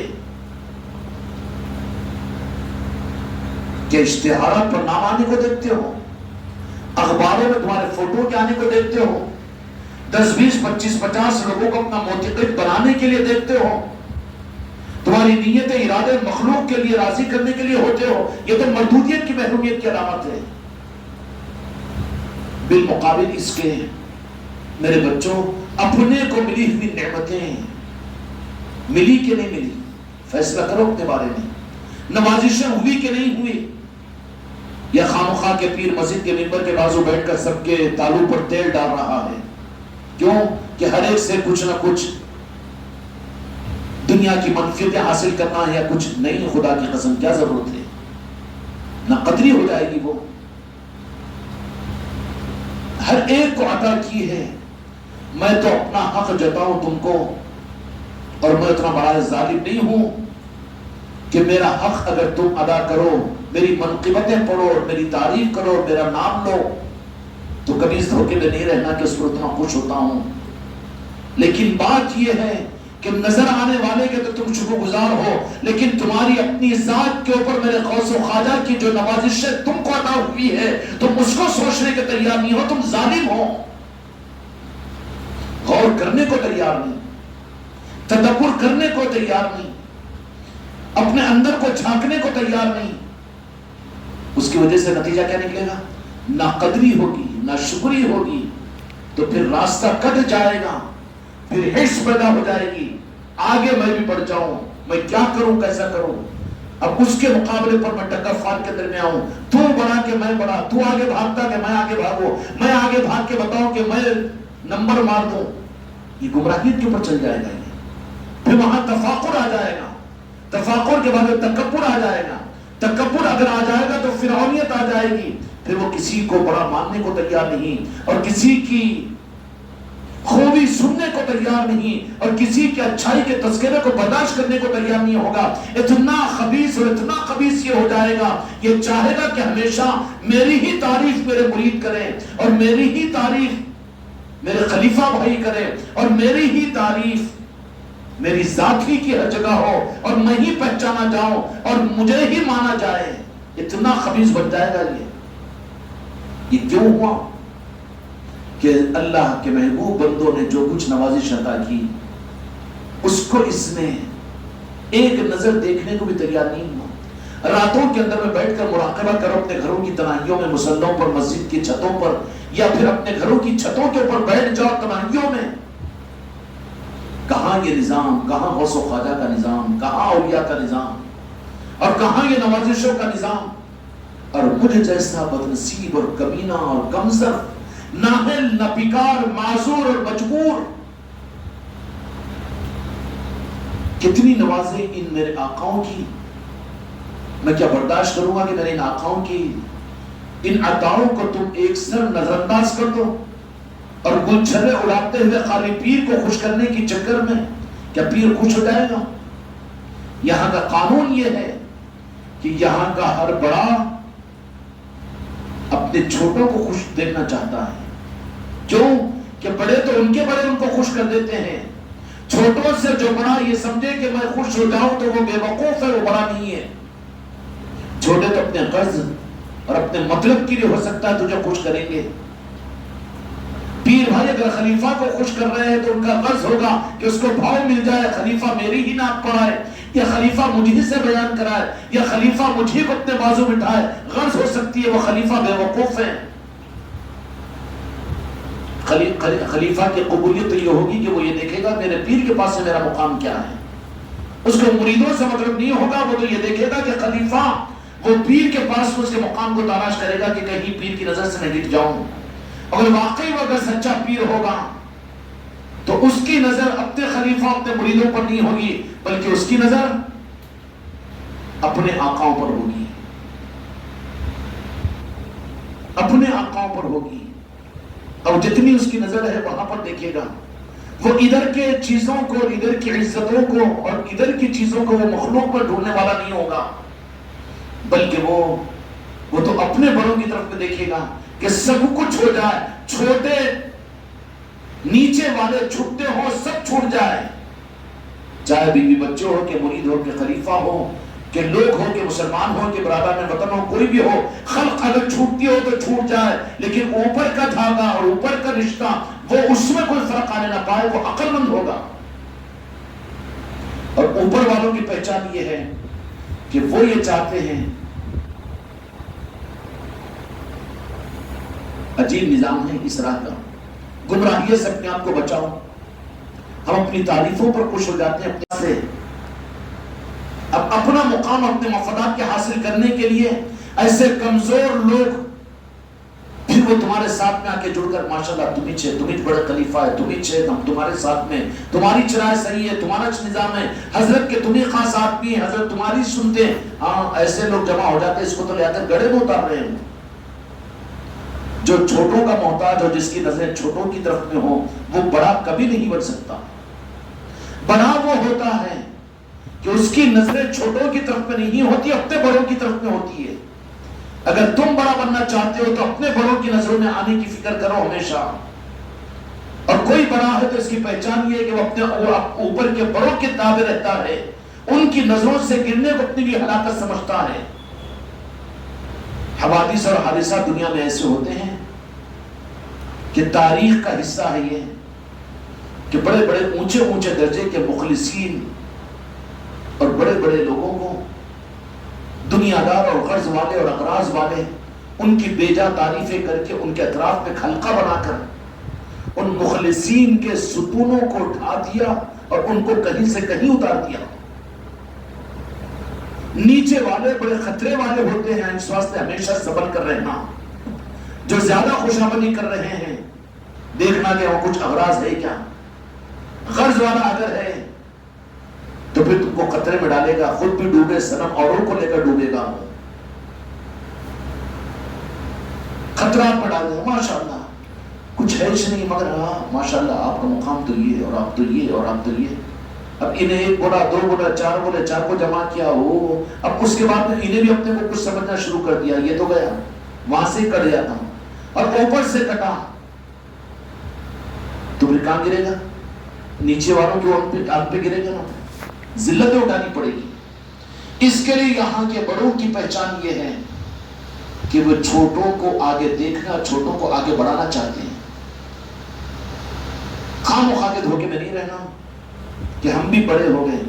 کہ اشتہارات پر نام آنے کو دیکھتے ہو، اخباروں میں تمہارے فوٹو کے آنے کو دیکھتے ہو، 10 20 25 50 لوگوں کو اپنا معتقد بنانے کے لیے دیکھتے ہو، تمہاری نیت ارادے مخلوق کے لیے راضی کرنے کے لیے ہوتے ہو، یہ تو مردودیت کی محرومیت کی علامت ہے۔ بالمقابل اس کے میرے بچوں، اپنے کو ملی ہوئی نعمتیں ملی کہ نہیں ملی، فیصلہ کرو اپنے بارے میں۔ نوازشیں ہوئی کہ نہیں ہوئی، یا خامخواہ کے پیر مسجد کے منبر کے بازو بیٹھ کر سب کے تالو پر تیل ڈال رہا ہے؟ کیوں کہ ہر ایک سے کچھ نہ کچھ دنیا کی منفعتیں حاصل کرنا ہے، یا کچھ نہیں، خدا کی قسم کیا ضرورت ہے، نہ قدری ہو جائے گی۔ وہ ہر ایک کو عطا کی ہے، میں تو اپنا حق جتاؤں تم کو، اور میں اتنا بڑا ظالم نہیں ہوں کہ میرا حق اگر تم ادا کرو، میری منقبتیں پڑھو اور میری تعریف کرو اور میرا نام لو، تو کبھی اس دھوکے میں نہیں رہنا کہ اس پر اتنا خوش ہوتا ہوں۔ لیکن بات یہ ہے کہ نظر آنے والے کے تو تم شکر گزار ہو، لیکن تمہاری اپنی ذات کے اوپر میرے غوث و خواجہ کی جو نوازشیں تم کو عطا ہوئی ہے، تم اس کو سوچنے کے تیار نہیں ہو، تم ظالم ہو، غور کرنے کو تیار نہیں، تدبر کرنے کو تیار نہیں، اپنے اندر کو جھانکنے کو تیار نہیں۔ اس کی وجہ سے نتیجہ کیا نکلے گا؟ نہ قدری ہوگی، نہ شکری ہوگی، تو پھر راستہ کٹ جائے گا، پھر حرص پیدا ہو جائے گی، آگے میں بھی بڑھ جاؤں، میں کیا کروں، کیسا کروں، اب اس کے مقابلے پر میں ٹکر فار کے درمیان آؤں، تو بڑھا کہ میں بڑھا، تو آگے بھاگتا کہ میں آگے بھاگوں، میں آگے بھاگ کے بتاؤں کہ میں نمبر مار دوں، یہ گمراہیت کے اوپر چل جائے گا۔ یہ پھر وہاں تفاخر آ جائے گا، تفاخر کے بعد تکبر آ جائے گا، تکبر اگر آ جائے گا تو فرعونیت آ جائے گی، پھر وہ کسی کو بڑا ماننے کو تیار نہیں، اور کسی کی خوبی سننے کو تیار نہیں اور کسی کے اچھائی کے تذکرے کو برداشت کرنے کو تیار نہیں ہوگا، اتنا خبیث اور اتنا خبیث یہ ہو جائے گا، یہ چاہے گا کہ ہمیشہ میری ہی تعریف میرے مرید کریں اور میری ہی تعریف میرے خلیفہ بھائی کریں اور میری ہی تعریف میری ذات ہی کی ہر جگہ ہو اور میں ہی پہچانا جاؤں اور مجھے ہی مانا جائے۔ اتنا خبیث بن جائے گا یہ کیوں ہوا؟ کہ اللہ کے محبوب بندوں نے جو کچھ نوازش عطا کی اس کو اس نے ایک نظر دیکھنے کو بھی تیار نہیں ہوا۔ راتوں کے اندر میں بیٹھ کر مراقبہ کرو اپنے گھروں کی تنہائیوں میں، مسلوں پر، مسجد کی چھتوں پر، یا پھر اپنے گھروں کی چھتوں کے اوپر بیٹھ جاؤ تنہائیوں میں، کہاں یہ نظام، کہاں غوث و خواجہ کا نظام، کہاں اولیاء کا نظام اور کہاں یہ نوازشوں کا نظام؟ اور مجھے جیسا بدنصیب اور کمینہ اور کمزر، نااہل، ناپیکار، معذور اور مجبور، کتنی نوازیں ان میرے آقاؤں کی، میں کیا برداشت کروں گا کہ میرے ان آقاؤں کی ان عطاؤں کو تم ایک سر نظر انداز کر دو اور گلچھرے اڑاتے ہوئے خالی پیر کو خوش کرنے کی چکر میں؟ کیا پیر خوش ہو جائے گا؟ یہاں کا قانون یہ ہے کہ یہاں کا ہر بڑا اپنے چھوٹوں کو خوش دیکھنا چاہتا ہے۔ کیوں؟ کہ بڑے تو ان کے بڑے ان کو خوش کر دیتے ہیں، چھوٹوں سے جو بڑا یہ سمجھے کہ میں خوش ہو جاؤں تو وہ بے وقوف ہے، وہ بڑا نہیں ہے۔ چھوٹے تو اپنے غرض اور اپنے مطلب کے لیے ہو سکتا ہے تجھے خوش کریں گے۔ پیر بھائی اگر خلیفہ کو خوش کر رہے ہیں تو ان کا غرض ہوگا کہ اس کو بھاؤ مل جائے، خلیفہ میری ہی نعت پڑھائے، یا خلیفہ مجھے سے بیان کرائے، یا خلیفہ مجھے کو اپنے بازو بٹھائے۔ غرض ہو سکتی ہے وہ خلیفہ بے وقوف ہے۔ خلیفہ کی قبولیت تو یہ ہوگی کہ وہ یہ دیکھے گا میرے پیر کے پاس سے میرا مقام کیا ہے۔ اس کو مریدوں سے مطلب نہیں ہوگا، وہ تو یہ دیکھے گا کہ خلیفہ وہ پیر کے پاس اس کے مقام کو تلاش کرے گا کہ کہیں پیر کی نظر سے میں گر جاؤں۔ اگر واقعی وہ اگر سچا پیر ہوگا تو اس کی نظر اپنے خلیفہ اپنے مریدوں پر نہیں ہوگی، بلکہ اس کی نظر اپنے آقاؤں پر ہوگی، اپنے آقاؤں پر ہوگی، اور جتنی اس کی نظر ہے وہاں پر دیکھے گا۔ وہ ادھر کے چیزوں کو، ادھر کی عزتوں کو اور ادھر کی چیزوں کو وہ مخلوق پر ڈھونڈنے والا نہیں ہوگا، بلکہ وہ تو اپنے بڑوں کی طرف میں دیکھے گا کہ سب کچھ ہو جائے، چھوٹے نیچے والے چھٹتے ہو، سب چھوٹ جائے، چاہے بیوی بچے ہو کہ مرید ہو کہ خلیفہ ہو کہ لوگ ہو کہ مسلمان ہو کہ برادر میں وطن ہو، کوئی بھی ہو، خلق اگر چھوٹتی ہو تو چھوٹ جائے، لیکن اوپر کا دھاگا اور اوپر کا رشتہ وہ اس میں کوئی فرق آنے نہ پائے، وہ عقل مند ہوگا۔ اور اوپر والوں کی پہچان یہ ہے کہ وہ یہ چاہتے ہیں، عجیب نظام ہے اس راہ کا، گمراہیت سے اپنے آپ کو بچاؤ۔ ہم اپنی تعریفوں پر خوش ہو جاتے ہیں اپنے سے، اب اپنا مقام اپنے مفادات کے حاصل کرنے کے لیے ایسے کمزور لوگ پھر وہ تمہارے ساتھ میں آ کے جڑ کر ماشاءاللہ تمہیں بڑے خلیفہ ہے، ہم تمہارے ساتھ میں، تمہاری چرائے صحیح ہے، تمہارا نظام ہے، حضرت کے تمہیں خاص آدمی ہیں، حضرت تمہاری سنتے ہیں۔ ہاں ایسے لوگ جمع ہو جاتے ہیں، اس کو تو لے آتے گڑے میں اتار رہے ہیں۔ جو چھوٹوں کا محتاج ہو، جس کی نظریں چھوٹوں کی طرف میں ہو، وہ بڑا کبھی نہیں بن سکتا۔ بڑا وہ ہوتا ہے کہ اس کی نظریں چھوٹوں کی طرف میں نہیں ہوتی، اپنے بڑوں کی طرف میں ہوتی ہے۔ اگر تم بڑا بننا چاہتے ہو تو اپنے بڑوں کی نظروں میں آنے کی فکر کرو ہمیشہ، اور کوئی بڑا ہے تو اس کی پہچان یہ ہے کہ وہ اپنے اوپر کے بڑوں کے تابع رہتا ہے، ان کی نظروں سے گرنے کو اپنی بھی ہلاکت سمجھتا ہے۔ حوادث اور حادثات دنیا میں ایسے ہوتے ہیں کہ تاریخ کا حصہ ہے یہ کہ بڑے بڑے اونچے اونچے درجے کے مخلصین اور بڑے بڑے لوگوں کو دنیا دار اور غرض والے اور اغراض والے ان کی بیجا تعریفیں کر کے ان کے اطراف میں حلقہ بنا کر ان مخلصین کے ستونوں کو اٹھا دیا اور ان کو کہیں سے کہیں اتار دیا۔ نیچے والے بڑے خطرے والے ہوتے ہیں، اس واسطے ہمیشہ صبر کر رہنا۔ جو زیادہ خوشامدی کر رہے ہیں دیکھنا کہ وہ کچھ اغراض ہے کیا، غرض والا اگر ہے تو پھر تم کو خطرے میں ڈالے گا، خود بھی ڈوبے صنم اوروں کو لے کر ڈوبے گا، خطرات میں ڈال دے۔ ماشاءاللہ کچھ ہے ہی نہیں، مگر ہاں ماشاءاللہ آپ کا مقام تو یہ اور آپ تو یہ اور آپ تو یہ. اب انہیں ایک بولا، دو بولا، چار بولے، چار کو جمع کیا ہو. اب اس کے بعد میں انہیں بھی اپنے کو کچھ سمجھنا شروع کر دیا، یہ تو گیا وہاں سے کٹ جاتا ہوں اور اوپر سے کٹا تو پھر کہاں گرے گا؟ نیچے والوں کے آپ پہ گرے گا نا، ذلتیں اٹھانی پڑے گی. اس کے لیے یہاں کے بڑوں کی پہچان یہ ہے کہ وہ چھوٹوں کو آگے دیکھنا، چھوٹوں کو آگے بڑھانا چاہتے ہیں. خام و خواہ کے دھوکے میں نہیں رہنا کہ ہم بھی بڑے ہو گئے.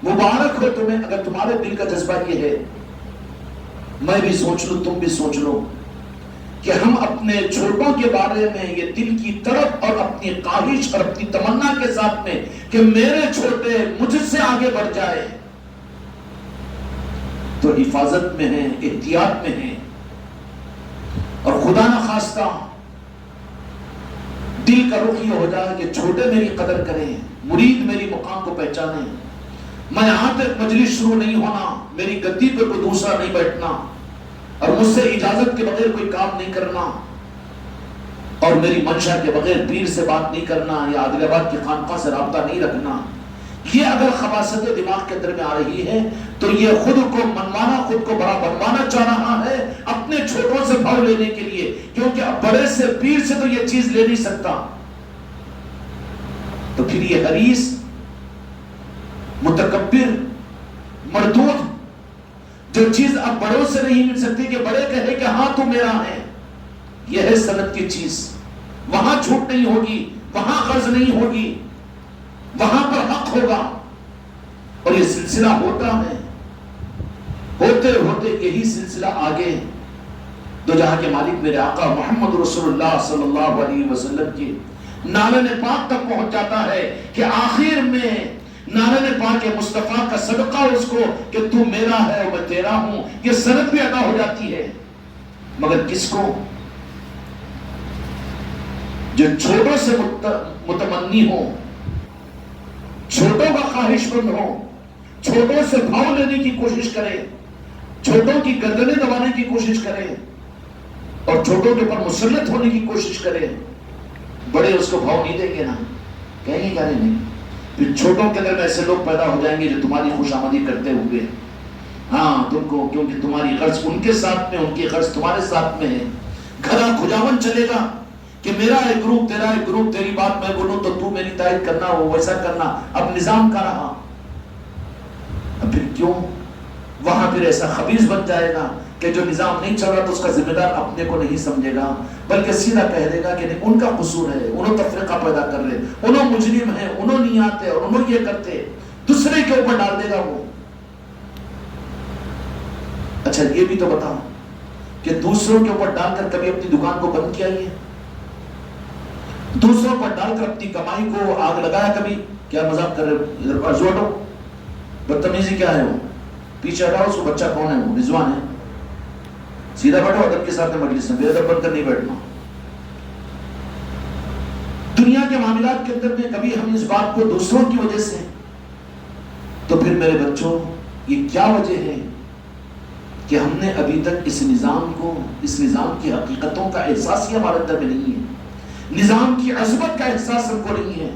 مبارک ہو تمہیں اگر تمہارے دل کا جذبہ یہ ہے. میں بھی سوچ لوں، تم بھی سوچ لو کہ ہم اپنے چھوٹوں کے بارے میں یہ دل کی طرف اور اپنی خواہش اور اپنی تمنا کے ساتھ میں کہ میرے چھوٹے مجھ سے آگے بڑھ جائے تو حفاظت میں ہیں، احتیاط میں ہیں. اور خدا نہ خواستہ دل کا رخ یہ ہو جائے کہ چھوٹے میری قدر کریں، مرید میری مقام کو پہچانیں. میں یہاں تک مجلس شروع نہیں ہونا، میری گدی پہ کوئی دوسرا نہیں بیٹھنا اور مجھ سے اجازت کے بغیر کوئی کام نہیں کرنا اور میری منشا کے بغیر پیر سے بات نہیں کرنا یا عادل آباد کی خانقاہ سے رابطہ نہیں رکھنا. یہ اگر خباثت دماغ کے اندر میں آ رہی ہے تو یہ خود کو منوانا، خود کو بڑا بنوانا چاہ رہا ہے اپنے چھوٹوں سے بھاؤ لینے کے لیے، کیونکہ اب بڑے سے پیر سے تو یہ چیز لے نہیں سکتا. تو پھر یہ حریص، متکبر، مردود جو چیز اب بڑوں سے نہیں مل سکتی کہ بڑے کہے کہ ہاں تو میرا ہے، یہ ہے سند کی چیز. وہاں چھوٹ نہیں ہوگی، وہاں قرض نہیں ہوگی، وہاں پر حق ہوگا. اور یہ سلسلہ ہوتا ہے، ہوتے ہوتے یہی سلسلہ آگے دو جہاں کے مالک میرے آقا محمد رسول اللہ صلی اللہ علیہ وسلم کی نالن پاک تک پہنچ جاتا ہے کہ آخر میں نالن پاک مصطفیٰ کا صدقہ اس کو کہ تو میرا ہے اور میں تیرا ہوں، یہ سند بھی ادا ہو جاتی ہے. مگر کس کو؟ جو چھوٹوں سے متمنی ہو، چھوٹوں کا خواہش مند ہو، چھوٹوں سے بھاؤ لینے کی کوشش کرے، چھوٹوں کی گردنیں دبانے کی کوشش کرے اور چھوٹوں کے اوپر مسلط ہونے کی کوشش کرے. بڑے اس کو بھاؤ نہیں دیں گے نا، کہیں گے کہ نہیں. پھر چھوٹوں کے اندر میں ایسے لوگ پیدا ہو جائیں گے جو تمہاری خوش آمدی کرتے ہوئے ہاں تم کو، کیونکہ تمہاری غرض ان کے ساتھ میں، ان کی غرض تمہارے ساتھ میں ہے. گھرا کھجاون چلے گا کہ میرا ایک گروپ، تیرا ایک گروپ، تیری بات میں بولوں تو تو میری تائید کرنا، وہ ویسا کرنا. اب نظام کا رہا. اب پھر کیوں وہاں پھر ایسا خبیث بن جائے گا کہ جو نظام نہیں چل رہا تو اس کا ذمہ دار اپنے کو نہیں سمجھے گا، بلکہ سیدھا کہہ دے گا کہ نہیں ان کا قصور ہے، انہوں تفرقہ پیدا کر رہے، انہوں مجرم ہیں، انہوں نہیں آتے اور انہوں یہ کرتے، دوسرے کے اوپر ڈال دے گا وہ. اچھا یہ بھی تو بتاؤ کہ دوسروں کے اوپر ڈال کر کبھی اپنی دکان کو بند کیا ہی ہے؟ دوسروں پر ڈال کر اپنی کمائی کو آگ لگایا کبھی؟ کیا مذاق کر رہے ادھر بازو ہٹو، بدتمیزی کیا ہے وہ؟ پیچھے ہٹاؤ اس کو، بچہ کون ہے وہ؟ رضوان ہے. سیدھا بیٹھو ادب کے ساتھ مجلس میں، بے ادب بن کر نہیں بیٹھنا. دنیا کے معاملات کے اندر میں کبھی ہم اس بات کو دوسروں کی وجہ سے، تو پھر میرے بچوں یہ کیا وجہ ہے کہ ہم نے ابھی تک اس نظام کو، اس نظام کی حقیقتوں کا احساس ہی ہمارے اندر میں نہیں ہے. نظام کی عظمت کا احساس ہم کو نہیں ہے.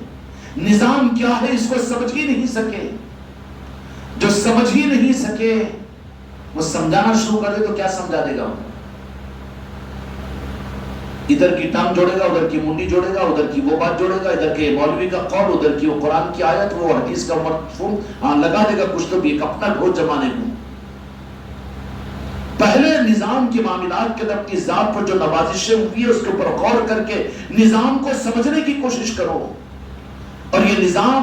نظام کیا ہے اس کو سمجھ ہی نہیں سکے. جو سمجھ ہی نہیں سکے وہ سمجھانا شروع کر دے تو کیا سمجھا دے گا؟ ادھر کی ٹانگ جوڑے گا، ادھر کی منڈی جوڑے گا، ادھر کی وہ بات جوڑے گا، ادھر کے مولوی کا قول، ادھر کی وہ قرآن کی آیت، وہ حدیث کا مفہوم لگا دے گا کچھ تو بھی، ایک اپنا گھوٹ جمانے کو. پہلے نظام کے معاملات کے اندر اپنی ذات پر جو نوازشیں ہوئی ہے اس کے اوپر غور کر کے نظام کو سمجھنے کی کوشش کرو. اور یہ نظام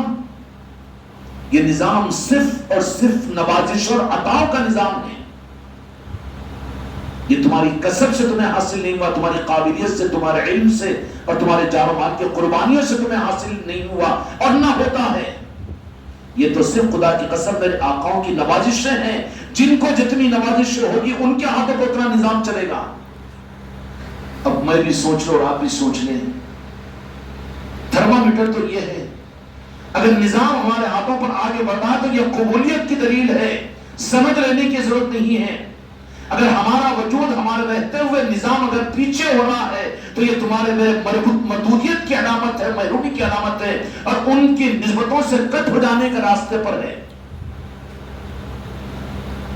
صرف اور صرف نوازش اور عطاؤ کا نظام ہے. یہ تمہاری کسب سے تمہیں حاصل نہیں ہوا، تمہاری قابلیت سے، تمہارے علم سے اور تمہارے جان و مال کی قربانیوں سے تمہیں حاصل نہیں ہوا اور نہ ہوتا ہے. یہ تو صرف خدا کی قسم میرے آقاؤں کی نوازشیں ہیں، جن کو جتنی نوازش ہوگی ان کے ہاتھوں کو اتنا نظام چلے گا. اب میں بھی سوچ لوں اور آپ بھی سوچ لیں. تھرمامیٹر تو یہ ہے، اگر نظام ہمارے ہاتھوں پر آگے بڑھا تو یہ قبولیت کی دلیل ہے، سمجھ لینے کی ضرورت نہیں ہے. اگر ہمارا وجود ہمارے رہتے ہوئے نظام اگر پیچھے ہو رہا ہے تو یہ تمہارے مردودیت کی علامت ہے، محرومی کی علامت ہے، اور ان کی نسبتوں سے کٹ ہو جانے کے راستے پر ہے۔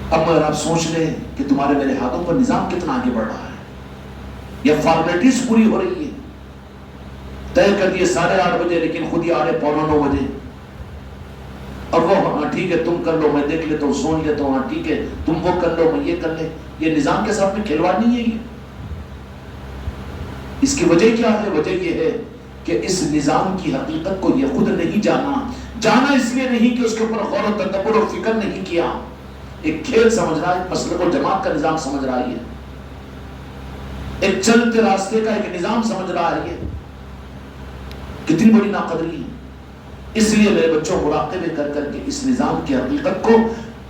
اب اگر آپ سوچ لیں کہ تمہارے میرے ہاتھوں پر نظام کتنا آگے بڑھ رہا ہے، یا فارمیلٹیز پوری ہو رہی ہے، طے کر دیے 8:30 بجے لیکن خود ہی آ رہے 8:45 بجے، اور وہ ہاں ٹھیک ہے تم کر لو، میں دیکھ لیتا ہوں، سون لیتا ہوں، ہاں ٹھیک ہے تم وہ کر لو، میں یہ کر لے۔ یہ نظام کے ساتھ میں کھلواڑ نہیں ہے یہ۔ اس کی وجہ کیا ہے؟ وجہ یہ ہے کہ اس نظام کی حقیقت کو یہ خود نہیں جانا اس لیے نہیں کہ اس کے اوپر غور و تدبر و فکر نہیں کیا، ایک کھیل سمجھ رہا ہے، ایک مسلک و جماعت کا نظام سمجھ رہا ہے، ایک چلتے راستے کا ایک نظام سمجھ رہا ہے۔ یہ کتنی بڑی ناقدری ہے۔ اس لیے میرے بچوں مراقبے کر کر کے اس نظام کی حقیقت کو،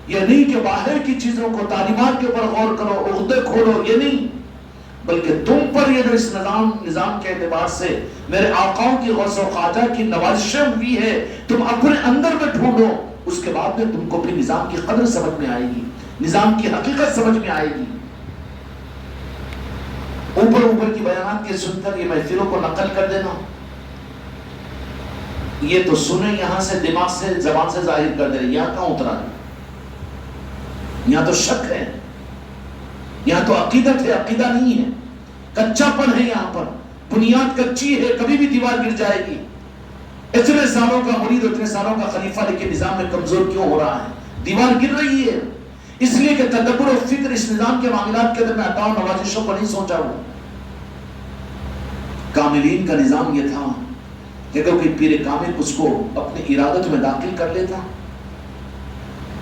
یہ نہیں کہ باہر کی چیزوں کو، تعلیمات کے اوپر غور کرو، عہدے کھولو، یہ نہیں، بلکہ تم پر یہ جو اس نظام کے اعتبار سے میرے آقاؤں کی غوث و خواجہ کی نوازشیں ہوئی ہے، تم اپنے اندر میں ڈھونڈو، اس کے بعد میں تم کو بھی نظام کی قدر سمجھ میں آئے گی، نظام کی حقیقت سمجھ میں آئے گی۔ اوپر کی بیانات کے سن کر یہ محفلوں کو نقل کر دینا، یہ تو سنے یہاں سے دماغ سے زبان سے ظاہر کر دے، یہاں کہاں اترا ہے؟ یہاں تو شک ہے، یہاں تو عقیدت ہے، عقیدہ نہیں ہے، کچا پن ہے، یہاں پر بنیاد کچی ہے، کبھی بھی دیوار گر جائے گی۔ اتنے سالوں کا مرید، اتنے سالوں کا خلیفہ، لیکن نظام میں کمزور کیوں ہو رہا ہے؟ دیوار گر رہی ہے، اس لیے کہ تدبر و فکر اس نظام کے معاملات کے اندر میں عطا و نوازشوں کو نہیں سوچا ہوں۔ کاملین کا نظام یہ تھا کہ اگر کوئی پیر کامل اس کو اپنے ارادت میں داخل کر لیتا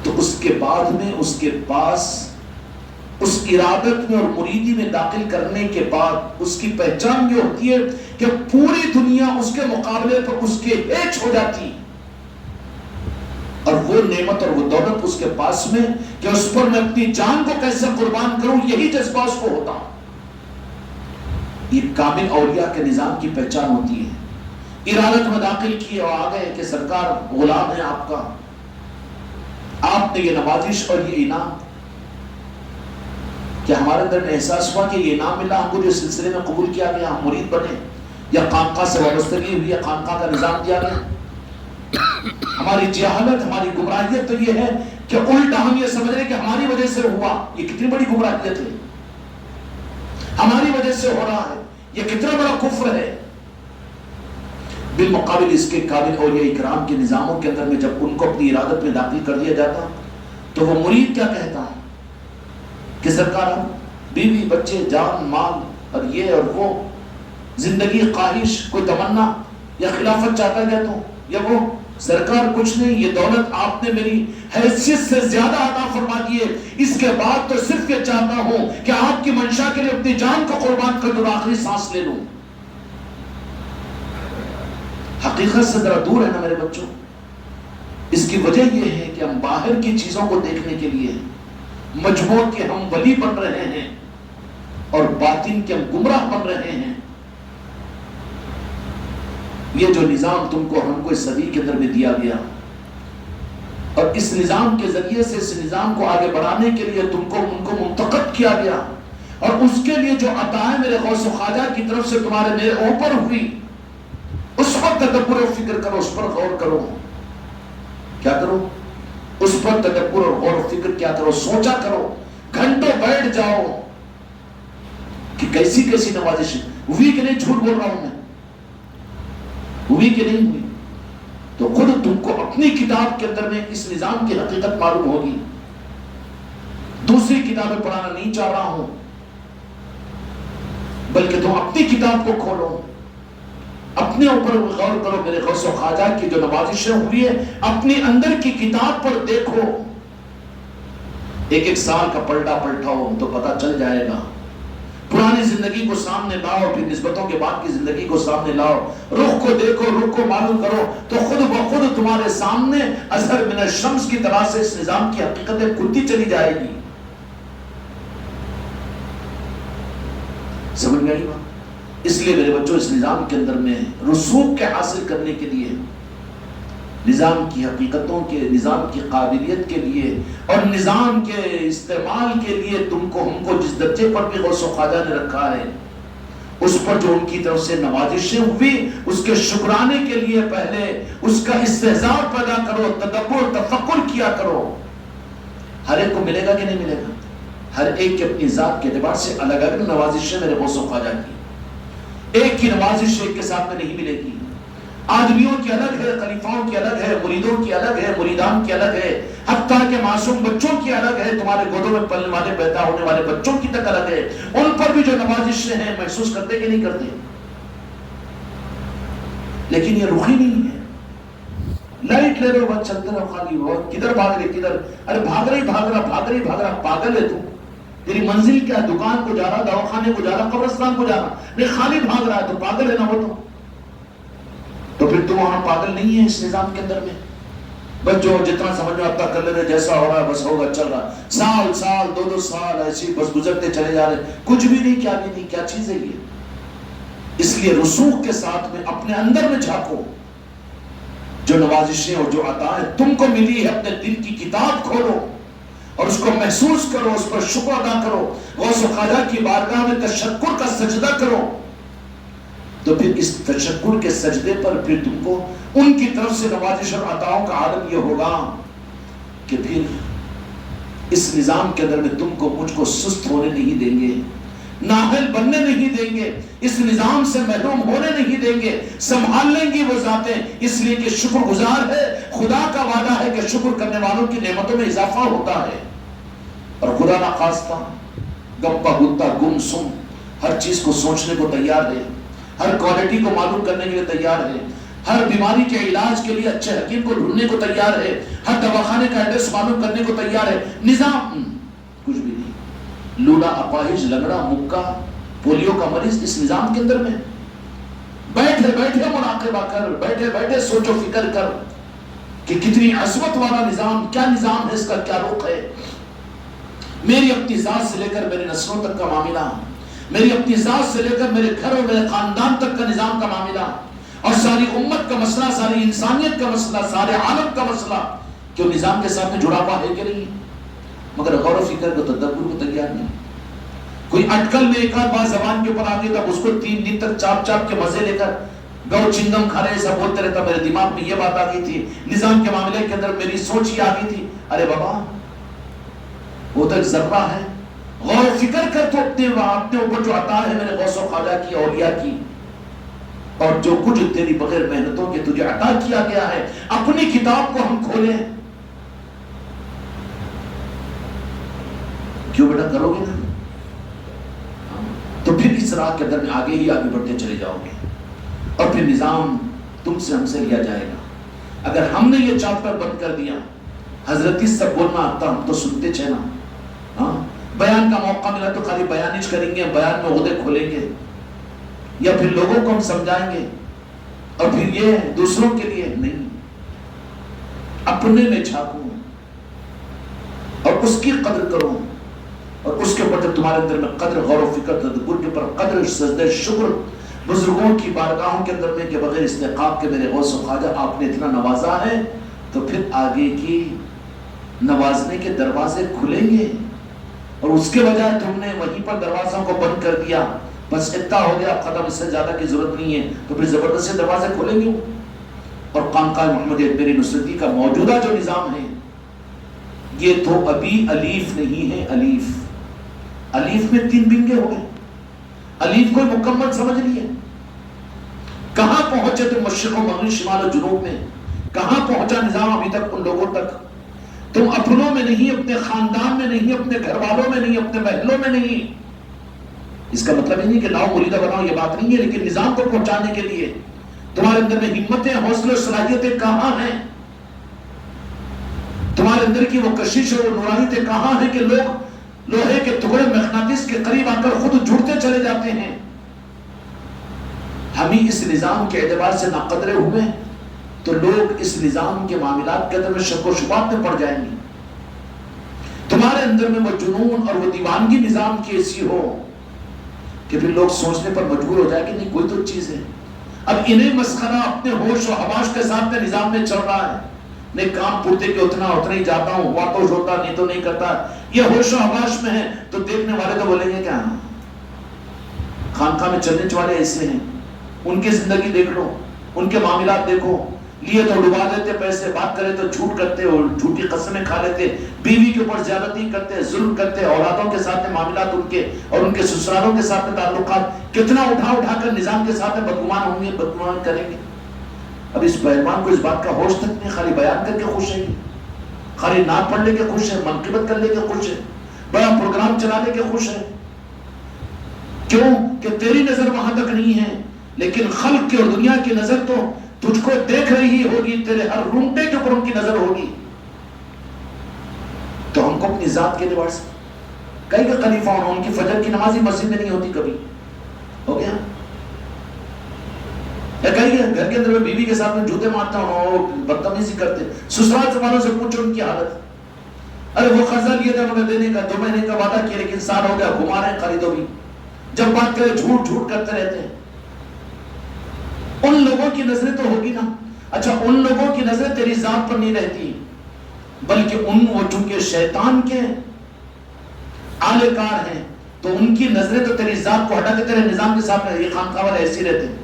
تو اس کے بعد میں اس کے پاس اس ارادت میں اور مریدی میں داخل کرنے کے بعد اس کی پہچان یہ ہوتی ہے کہ پوری دنیا اس کے مقابلے پر اس کے ہیچ ہو جاتی، اور وہ نعمت اور وہ دولت اس کے پاس میں کہ اس پر میں اپنی جان کو کیسے قربان کروں، یہی جذبہ اس کو ہوتا۔ یہ کامل اولیاء کے نظام کی پہچان ہوتی ہے۔ ارادت میں داخل کیے اور آ گئے کہ سرکار غلام ہے آپ کا، آپ نے یہ نوازش اور یہ انعام، کہ ہمارے اندر میں احساس ہوا کہ یہ انعام ملا، ہم کو جو سلسلے میں قبول کیا گیا، ہم مرید بنے، یا خانقاہ سے وابستگی ہوئی، یا خانقاہ کا نظام دیا گیا۔ ہماری جہالت، ہماری گمراہیت تو یہ ہے کہ الٹا ہم یہ سمجھ رہے کہ ہماری وجہ سے ہوا، یہ کتنی بڑی گمراہیت ہے، ہماری وجہ سے ہو رہا ہے، یہ کتنا بڑا کفر ہے۔ بالمقابل اس کے قابل اولیاء اکرام کے نظاموں کے اندر میں جب ان کو اپنی ارادت میں داخل کر دیا جاتا تو وہ مرید کیا کہتا ہے کہ سرکار ہم بیوی بچے جان مال اور یہ اور وہ زندگی خواہش کوئی تمنا یا خلافت چاہتا ہے تو یا وہ سرکار کچھ نہیں، یہ دولت آپ نے میری حیثیت سے زیادہ عطا فرما دی ہے، اس کے بعد تو صرف یہ چاہتا ہوں کہ آپ کی منشا کے لیے اپنی جان کو قربان کر دوں، آخری سانس لے لوں۔ حقیقت سے ذرا دور ہے نا میرے بچوں۔ اس کی وجہ یہ ہے کہ ہم باہر کی چیزوں کو دیکھنے کے لیے مجموع کے ہم ولی بن رہے ہیں اور باطن کے ہم گمراہ بن رہے ہیں۔ یہ جو نظام تم کو ہم کو اس صدی کے اندر میں دیا گیا، اور اس نظام کے ذریعے سے اس نظام کو آگے بڑھانے کے لیے تم کو ان کو منتخب کیا گیا، اور اس کے لیے جو عطائیں میرے غوث و خواجہ کی طرف سے تمہارے میرے اوپر ہوئی، اس پر تدبر و فکر کرو، اس پر غور کرو۔ کیا کرو؟ اس پر تدبر اور غور و فکر کیا کرو، سوچا کرو، گھنٹوں بیٹھ جاؤ کہ کیسی کیسی نوازش ہوئی کہ نہیں، جھوٹ بول رہا ہوں میں، ہوئی کہ نہیں ہوئی، تو خود تم کو اپنی کتاب کے اندر میں اس نظام کی حقیقت معلوم ہوگی۔ دوسری کتابیں پڑھانا نہیں چاہ رہا ہوں، بلکہ تم اپنی کتاب کو کھولو، اپنے اوپر غور کرو، میرے غوث و خواجہ کی جو نوازشیں ہوئی ہے اپنی اندر کی کتاب پر دیکھو، ایک ایک سال کا پلٹا پلٹاؤ تو پتہ چل جائے گا۔ پرانی زندگی کو سامنے لاؤ، پھر نسبتوں کے بعد کی زندگی کو سامنے لاؤ، رخ کو دیکھو، رخ کو معلوم کرو، تو خود بخود تمہارے سامنے اظہر من الشمس کی طرح سے اس نظام کی حقیقتیں کھلتی چلی جائے گی۔ سمجھ میں آئی بات؟ اس لیے میرے بچوں اس نظام کے اندر میں رسوخ کے حاصل کرنے کے لیے نظام کی حقیقتوں کے، نظام کی قابلیت کے لیے اور نظام کے استعمال کے لیے تم کو ہم کو جس درجے پر بھی غوث و خواجہ نے رکھا ہے، اس پر جو ان کی طرف سے نوازشیں ہوئی، اس کے شکرانے کے لیے پہلے اس کا استحضاء پیدا کرو، تدبر تفکر کیا کرو۔ ہر ایک کو ملے گا کہ نہیں ملے گا؟ ہر ایک کے اپنی ذات کے اعتبار سے الگ الگ نوازشیں میرے غوث و خواجہ کی، ایک کی نوازش ایک کے ساتھ میں نہیں ملے گی۔ آدمیوں کی الگ ہے، خلیفاؤں کی الگ ہے، مریدوں کی الگ ہے، مریدان کی الگ ہے، حتیٰ کہ معصوم بچوں کی الگ ہے، تمہارے گودوں میں پلنے والے پیدا ہونے والے بچوں کی تک الگ ہے۔ ان پر بھی جو نوازشیں ہیں محسوس کرتے کہ نہیں کرتے؟ لیکن یہ رخی نہیں ہے۔ لائٹ لے رہے ہو بس چلتے رہو، خالی ہو، کدھر بھاگ رہے کدھر؟ ارے بھاگ رہا پاگل ہے تو، تیری منزل کیا؟ دکان کو جا رہا، دواخانے کو جا رہا، قبرستان کو جا رہا، نہیں خالی بھاگ رہا ہے تو پاگل ہے نا وہ تو پھر تم وہاں پاگل نہیں ہے اس نظام کے اندر میں؟ بس جو جتنا سمجھ میں آتا کر لے رہے، جیسا ہو رہا ہے بس ہوگا، چل رہا، سال دو سال ایسے بس گزرتے چلے جا رہے، کچھ بھی نہیں، کیا بھی نہیں، کیا چیز ہے یہ؟ اس لیے رسوخ کے ساتھ میں اپنے اندر میں جھانکو، جو نوازشیں اور جو عطائیں تم کو ملی ہے اپنے دل کی کتاب کھولو اور اس کو محسوس کرو، اس پر شکر ادا کرو، غوث و خواجہ کی بارگاہ میں تشکر کا سجدہ کرو، تو پھر اس تشکر کے سجدے پر پھر تم کو ان کی طرف سے نوازش اور عطاؤں کا عالم یہ ہوگا کہ پھر اس نظام کے اندر میں تم کو مجھ کو سست ہونے نہیں دیں گے، نااہل بننے نہیں دیں گے، اس نظام سے محروم ہونے نہیں دیں گے، سنبھال لیں گی وہ ذاتیں، اس لیے کہ شکر گزار ہے، خدا کا وعدہ ہے کہ شکر کرنے والوں کی نعمتوں میں اضافہ ہوتا ہے، اور خدا نخواستہ گپا گتا گم سم ہر چیز کو سوچنے کو تیار ہے، ہر کوالٹی کو معلوم کرنے کے لیے تیار ہے، ہر بیماری کے علاج کے لیے اچھے حکیم کو ڈھونڈنے کو تیار ہے، ہر دواخانے کا ایڈریس معلوم کرنے کو تیار ہے۔ نظام کچھ بھی نہیں، لولا اپاہج لنگڑا مکہ پولیو کا مریض اس نظام کے اندر میں بیٹھے بیٹھے مراقبہ کر، بیٹھے بیٹھے سوچ و فکر کر کہ کتنی عظمت والا نظام، کیا نظام ہے، اس کا کیا رخ ہے۔ میری اپنی ذات سے لے کر میرے نسلوں تک کا معاملہ، میری اپنی ذات سے لے کر میرے گھر اور میرے خاندان تک کا نظام کا معاملہ، اور ساری امت کا مسئلہ، ساری انسانیت کا مسئلہ، سارے عالم کا مسئلہ، کہ وہ نظام کے ساتھ میں جڑا ہوا ہے کہ نہیں، مگر غور و فکر کو تدبر کو تیار نہیں۔ کوئی اٹکل میں ایک آدھ بات زبان کے اوپر آ گئی تب اس کو 3 دن تک چاپ چاپ کے مزے لے کر گو چنگم کھا رہے ایسا بولتے رہتا، میرے دماغ میں یہ بات آ گئی تھی، نظام کے معاملے کے اندر میری سوچ یہ آ گئی تھی۔ ارے بابا وہ تو ایک ذرہ ہے، غور و فکر کر تو اپنے اوپر جو عطا ہے میرے غوث و خواجہ کی، اولیاء کی، اور جو کچھ تیری بغیر محنتوں کے تجھے عطا کیا گیا ہے، اپنی کتاب کو ہم کھولیں، کیوں بیٹا کرو گے نا؟ تو پھر اس راہ کے اندر میں آگے ہی آگے بڑھتے چلے جاؤ گے، اور پھر نظام تم سے ہم سے لیا جائے گا۔ اگر ہم نے یہ چاپٹر بند کر دیا، حضرتی سب بولنا آتا ہم تو سنتے چھ نا، ہاں بیان کا موقع ملا تو خالی بیان ہی کریں گے، بیان میں عہدے کھولیں گے، یا پھر لوگوں کو ہم سمجھائیں گے، اور پھر یہ دوسروں کے لیے نہیں، اپنے میں جھانکو اور اس کی قدر کرو، اور اس کے اوپر جب تمہارے اندر میں قدر، غور و فکر، تدبر کے اوپر قدر، سجدہ شکر بزرگوں کی بارگاہوں کے اندر میں کہ بغیر استحقاق کے میرے غوث و خواجہ آپ نے اتنا نوازا ہے، تو پھر آگے کی نوازنے کے دروازے کھلیں گے، اور اس کے بجائے تم نے وہیں پر دروازوں کو بند کر دیا، بس اتنا ہو گیا ختم، اس سے زیادہ کی ضرورت نہیں ہے، تو پھر زبردستی دروازے کھولیں گے۔ اور خانقاہ محمدیہ اکبری نصرتی کا موجودہ جو نظام ہے یہ تو ابھی الیف نہیں ہے، الیف میں 3 بنگے ہو گئے، الیف کوئی مکمل سمجھ نہیں ہے۔ کہاں پہنچے تم مشرق و مغرب، شمال و جنوب میں؟ کہاں پہنچا نظام ابھی تک ان لوگوں تک؟ تم اپنوں میں نہیں، اپنے خاندان میں نہیں، اپنے گھر والوں میں نہیں، اپنے محلوں میں نہیں۔ اس کا مطلب نہیں کہ لاؤ مریدہ بناؤ، یہ بات نہیں ہے، لیکن نظام کو پہنچانے کے لیے تمہارے اندر میں ہمتیں، حوصلے، صلاحیتیں کہاں ہیں؟ تمہارے اندر کی وہ کشش اور وہ نورانیتیں کہاں ہیں کہ لوگ لوہے کے ٹکڑے مغناطیس کے قریب آ کر خود جڑتے چلے جاتے ہیں؟ ہم ہی اس نظام کے اعتبار سے ناقدرے ہوئے تو لوگ اس نظام کے معاملات کے اندر میں شک و شبہات میں پڑ جائیں گے۔ تمہارے اندر میں وہ جنون اور وہ دیوانگی نظام کی ایسی ہو کہ پھر لوگ سوچنے پر مجبور ہو جائے کہ نہیں کوئی تو چیز ہے، اب انہیں مسخرہ اپنے ہوش و حواس کے ساتھ نظام میں چل رہا ہے. نہیں کام پورتے کہ اتنا ہی جاتا ہوں, ہوا تو ہوتا نہیں تو نہیں کرتا. یہ ہوش و حواس میں ہے تو دیکھنے والے تو بولیں گے کیا, خانقاہ میں چلنے والے ایسے ہیں, ان کی زندگی دیکھ لو, ان کے معاملات دیکھو, لیے تو ڈبا دیتے پیسے, بات کرے تو جھوٹ کرتے اور جھوٹی قسمیں کھا لیتے, بیوی کے اوپر زیادتی کرتے, ظلم کرتے, اولادوں کے ساتھ معاملات ان کے اور ان کے سسرالوں کے ساتھ تعلقات کتنا اٹھا کر نظام کے ساتھ بدگمان ہوں گے, بدگمان کریں گے. اب اس پہلوان کو اس بات کا ہوش تک نہیں, خالی بیان کر کے خوش ہے, خالی نعت پڑھ لے کے خوش ہے, منقبت کر لے کے خوش ہے, بڑا پروگرام چلا لے کے خوش ہے. کیوں کہ تیری نظر وہاں تک نہیں ہے, لیکن خلق کی اور دنیا کی نظر تو تجھ کو دیکھ رہی ہوگی, تیرے ہر رونگٹے کے اوپر ان کی نظر ہوگی. تو ہم کو اپنی ذات کے لباس کئی کا خلیفہ ہونا, ان کی فجر کی نماز ہی مسجد میں نہیں ہوتی کبھی, ہو گیا. کہیں گھر کے اندر بیوی کے ساتھ میں جوتے مارتا ہوں اور بدتمیزی کرتے, سسرال والوں سے پوچھو ان کی حالت. ارے وہ قرضہ لیا تھا مگر دینے کا 2 مہینے کا وعدہ کیا, لیکن سال ہو گیا گھما رہے ہیں خریدو بھی, جب بات کرے جھوٹ کرتے رہتے ہیں. ان لوگوں کی نظریں تو ہوگی نا. اچھا ان لوگوں کی نظریں تیری ذات پر نہیں رہتی, بلکہ وہ چونکہ شیطان کے آلے کار ہیں تو ان کی نظریں تو تیری ذات کو ہٹا کے تیرے نظام کے ساتھ یہ خانقاہ والے ایسے رہتے ہیں,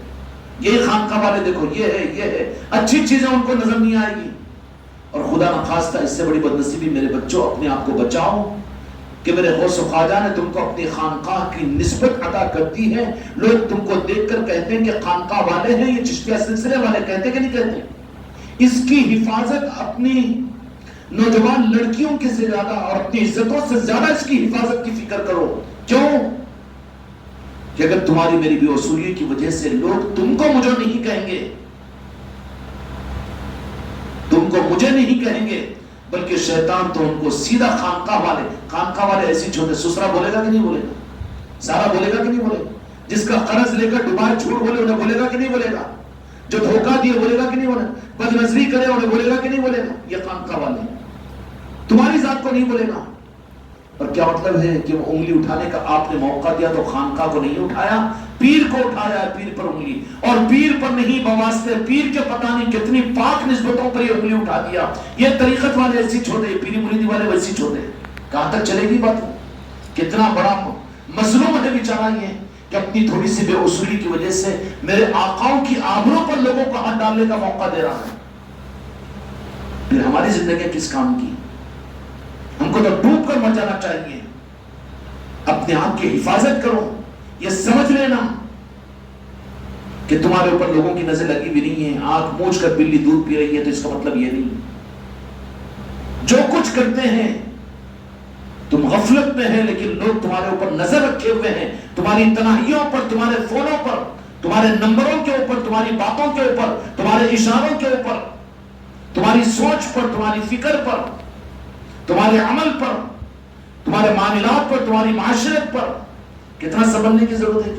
یہ خانقاہ والے دیکھو یہ ہے, اچھی چیزیں ان کو نظر نہیں آئے گی. اور خدا نخواستہ اس سے بڑی بدنصیبی میرے بچوں, اپنے آپ کو بچاؤ کہ میرے غوث و خواجہ نے تم کو اپنی خانقاہ کی نسبت عطا کرتی ہے. لوگ تم کو دیکھ کر کہتے ہیں کہ خانقاہ والے ہیں, یہ چشتیہ سلسلے والے, کہتے کہ نہیں کہتے. اس کی حفاظت اپنی نوجوان لڑکیوں کے سے زیادہ اور اپنی عزتوں سے زیادہ اس کی حفاظت کی فکر کرو. کیوں کہ اگر تمہاری میری بے اصولی کی وجہ سے لوگ تم کو مجھے نہیں کہیں گے, تم کو مجھے نہیں کہیں گے, بلکہ شیطان تو ان کو سیدھا خانقاہ والے ایسی چھوٹے. سسرا بولے گا کہ نہیں بولے گا, سارا بولے گا کہ نہیں بولے گا, جس کا قرض لے کر ڈبائے جھوٹ بولے انہیں بولے گا کہ نہیں بولے گا, جو دھوکہ دیے بولے گا کہ نہیں بولے گا, بد نظری کرے انہیں بولے گا کہ نہیں بولے گا. یہ خانقاہ والے تمہاری ذات کو نہیں بولے گا. اور کیا مطلب ہے کہ وہ انگلی اٹھانے کا آپ نے موقع دیا تو خانقاہ کو نہیں اٹھایا, پیر کو اٹھایا, پیر پر انگلی, اور پیر پر نہیں بواسطے پیر کے پتہ نہیں کتنی پاک نسبتوں پر یہ انگلی اٹھا دیا. یہ طریقت والے ایسی چھوٹے, پیری مریدی والے ویسی چھوٹے. کہاں تک چلے گی بات؟ کتنا بڑا مظلوم ہے بیچارہ یہ کہ اپنی تھوڑی سی بے اصولی کی وجہ سے میرے آقاؤں کی آبروں پر لوگوں کو ہاتھ ڈالنے کا موقع دے رہا ہے. پھر ہماری زندگی کس کام کی؟ ہم کو تو ڈوب کر مر جانا چاہیے. اپنے آپ کی حفاظت کرو, یہ سمجھ لینا کہ تمہارے اوپر لوگوں کی نظر لگی بھی نہیں ہے. آنکھ موچ کر بلی دودھ پی رہی ہے تو اس کا مطلب یہ نہیں. جو کچھ کرتے ہیں تم غفلت میں ہیں, لیکن لوگ تمہارے اوپر نظر رکھے ہوئے ہیں, تمہاری تنہائیوں پر, تمہارے فونوں پر, تمہارے نمبروں کے اوپر, تمہاری باتوں کے اوپر, تمہارے اشاروں کے اوپر, تمہاری سوچ پر, تمہاری فکر پر, تمہارے عمل پر, تمہارے معاملات پر, تمہاری معاشرت پر. کتنا سنبھلنے کی ضرورت ہے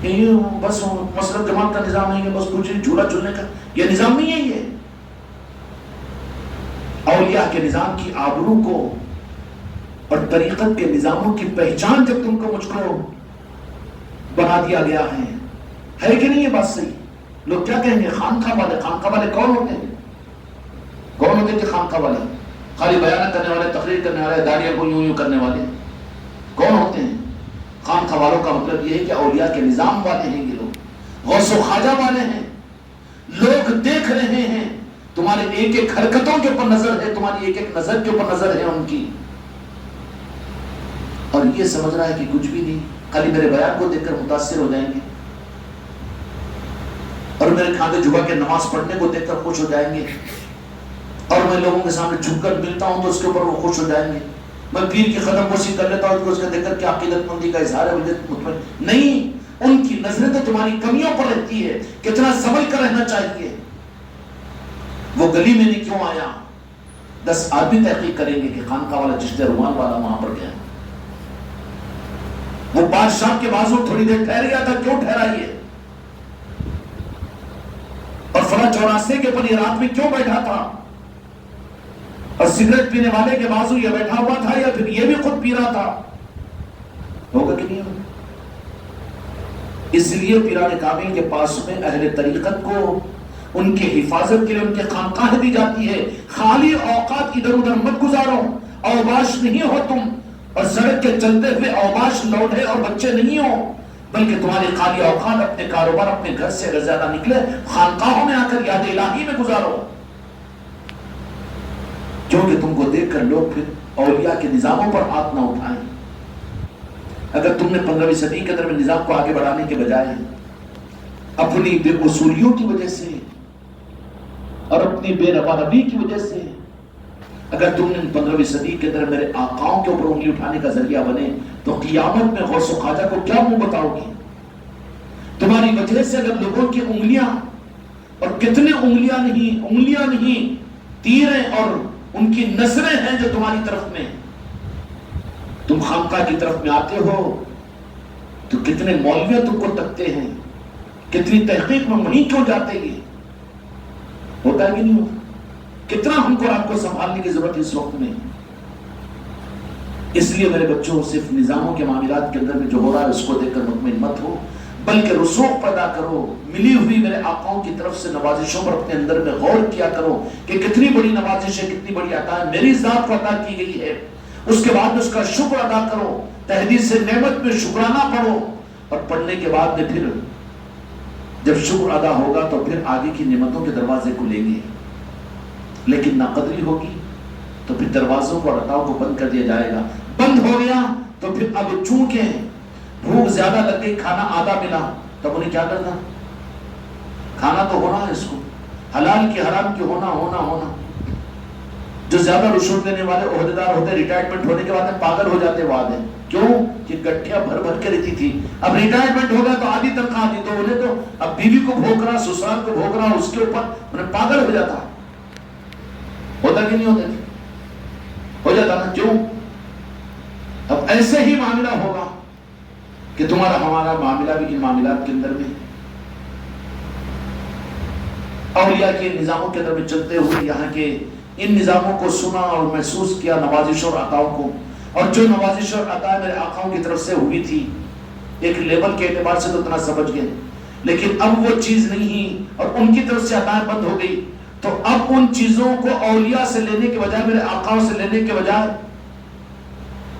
کہ یہ بس مسلک جماعت کا نظام ہے کہ بس کچھ جھولا جھولنے کا, یہ نظام نہیں ہے. یہ اولیاء کے نظام کی آبرو کو اور طریقت کے نظاموں کی پہچان جب تم کو مجھ کو بنا دیا گیا ہے کہ نہیں؟ یہ بات صحیح. لوگ کیا کہیں گے؟ خانقاہ والے. خانقاہ والے کون ہوتے ہیں؟ کون ہوتے ہیں خانقاہ والے؟ خالی بیان کرنے والے, تقریر کرنے والے, داڑیاں کو یوں کرنے والے کون ہوتے ہیں؟ خانقاہ والوں کا مطلب یہ ہے کہ اولیاء کے نظام والے ہیں. یہ لوگ غوث و خواجہ والے ہیں. لوگ دیکھ رہے ہیں, تمہارے ایک ایک حرکتوں کے اوپر نظر ہے, تمہاری ایک ایک نظر کے اوپر نظر ہے ان کی, اور یہ سمجھ رہا ہے کہ کچھ بھی نہیں, خالی میرے بیان کو دیکھ کر متاثر ہو جائیں گے اور میرے کھاندے جھکا کے نماز پڑھنے کو دیکھ کر خوش ہو جائیں گے, اور میں لوگوں کے سامنے جھک کر ملتا ہوں تو اس کے اوپر وہ خوش ہو جائیں گے. میں پیر کی قدم بوسی کر لیتا ہوں تو اس کو دیکھ کر کیا عقیدت مندی کا اظہار ہے, مجھے مطمئن نہیں. ان کی نظریں تو تمہاری کمیوں پر رہتی ہے, کتنا سنبھل کر رہنا چاہیے. وہ گلی میں نہیں کیوں آیا, 10 آدمی تحقیق کریں گے کہ خانقاہ والا چشتیہ رومان والا وہاں پر گیا. وہ بادشاہ کے بازو تھوڑی دیر ٹھہر گیا تھا, کیوں ٹھہرا یہ؟ اور فلاں چوراسے کے اوپر یہ رات میں کیوں بیٹھا تھا؟ اور سگریٹ پینے والے کے بازو یہ بیٹھا ہوا تھا یا پھر یہ بھی خود پی رہا تھا؟ ہوگا کہ نہیں ہوگا؟ اس لیے پیران کامل کے پاس میں اہل طریقت کو ان کی حفاظت کے لیے ان کے خانقاہ دی جاتی ہے. خالی اوقات ادھر ادھر مت گزارو، اوباش نہیں ہو تم، اور سڑک کے چلتے ہوئے اوباش لوڈے اور بچے نہیں ہو، بلکہ تمہارے خالی اوقات اپنے کاروبار اپنے گھر سے اگر زیادہ نکلے خانقاہوں میں آ کر یاد الہی میں گزارو. کیونکہ تم کو دیکھ کر لوگ پھر اولیاء کے نظاموں پر ہاتھ نہ اٹھائیں. اگر تم نے 15ویں صدی کے اندر میں نظام کو آگے بڑھانے کے بجائے اپنی بے اصولیوں کی وجہ سے اور اپنی بے روانگی کی وجہ سے اگر تم نے 15ویں صدی کے اندر میرے آقاؤں کے اوپر انگلی اٹھانے کا ذریعہ بنے تو قیامت میں غوث و خواجہ کو کیا منہ بتاؤ گی؟ تمہاری وجہ سے اگر لوگوں کی انگلیاں، اور کتنے انگلیاں نہیں تیریں اور ان کی نظریں ہیں جو تمہاری طرف میں، تم خانقاہ کی طرف میں آتے ہو تو کتنے مولوی تم کو تکتے ہیں، کتنی تحقیق میں وہیں کیوں جاتے گی؟ ہوتا ہے کہ نہیں ہوتا؟ کتنا ہم کو آپ کو سنبھالنے کی ضرورت اس وقت میں. اس لیے میرے بچوں صرف نظاموں کے معاملات کے اندر میں جو ہو رہا ہے اس کو دیکھ کر مطمئن مت ہو، بلکہ رسوخ پیدا کرو. ملی ہوئی میرے آقاؤں کی طرف سے نوازشوں پر اپنے اندر میں غور کیا کرو کہ کتنی بڑی نوازش ہے، کتنی بڑی عطا میری ذات کو عطا کی گئی ہے. اس کے بعد اس کا شکر ادا کرو، تحدیث نعمت میں شکرانہ پڑھو، اور پڑھنے کے بعد میں پھر جب شکر ادا ہوگا تو پھر آگے کی نعمتوں کے دروازے کھلیں گے. لیکن ناقدری ہوگی تو پھر دروازوں کو اور عطاؤں کو بند کر دیا جائے گا. بند ہو گیا تو پھر اب چونکہ بھوک زیادہ لگ گئی، کھانا آدھا ملا، تب انہیں کیا کرنا؟ کھانا تو ہونا ہے، اس کو حلال کی حرام کی ہونا. جو زیادہ رشوت لینے والے عہدیدار ہوتے ریٹائرمنٹ ہونے کے بعد پاگل ہو جاتے وعد ہے. کیوں؟ کہ گٹھیاں بھر بھر کے رہتی تھی. اب ریٹائرمنٹ ہو گیا تو آدھی تنخواہ دی تو انہیں تو اب بیوی کو بھوک رہا، سسرال کو بھوک رہا، اس کے اوپر انہیں پاگل ہو جاتا. ہوتا کہ نہیں ہوتا؟ ہو جاتا نا. کیوں؟ اب ایسے ہی معاملہ ہوگا کہ تمہارا ہمارا معاملہ بھی ان معاملات کے اندر میں اولیاء کے نظاموں کے اندر میں چلتے ہوئے یہاں کے ان نظاموں کو سنا اور محسوس کیا، نوازش اور عطاؤں کو. اور جو نوازش اور عطا میرے آقاؤں کی طرف سے ہوئی تھی ایک لیول کے اعتبار سے تو اتنا سمجھ گئے، لیکن اب وہ چیز نہیں اور ان کی طرف سے عطائیں بند ہو گئی. تو اب ان چیزوں کو اولیاء سے لینے کے بجائے، میرے آقاؤں سے لینے کے بجائے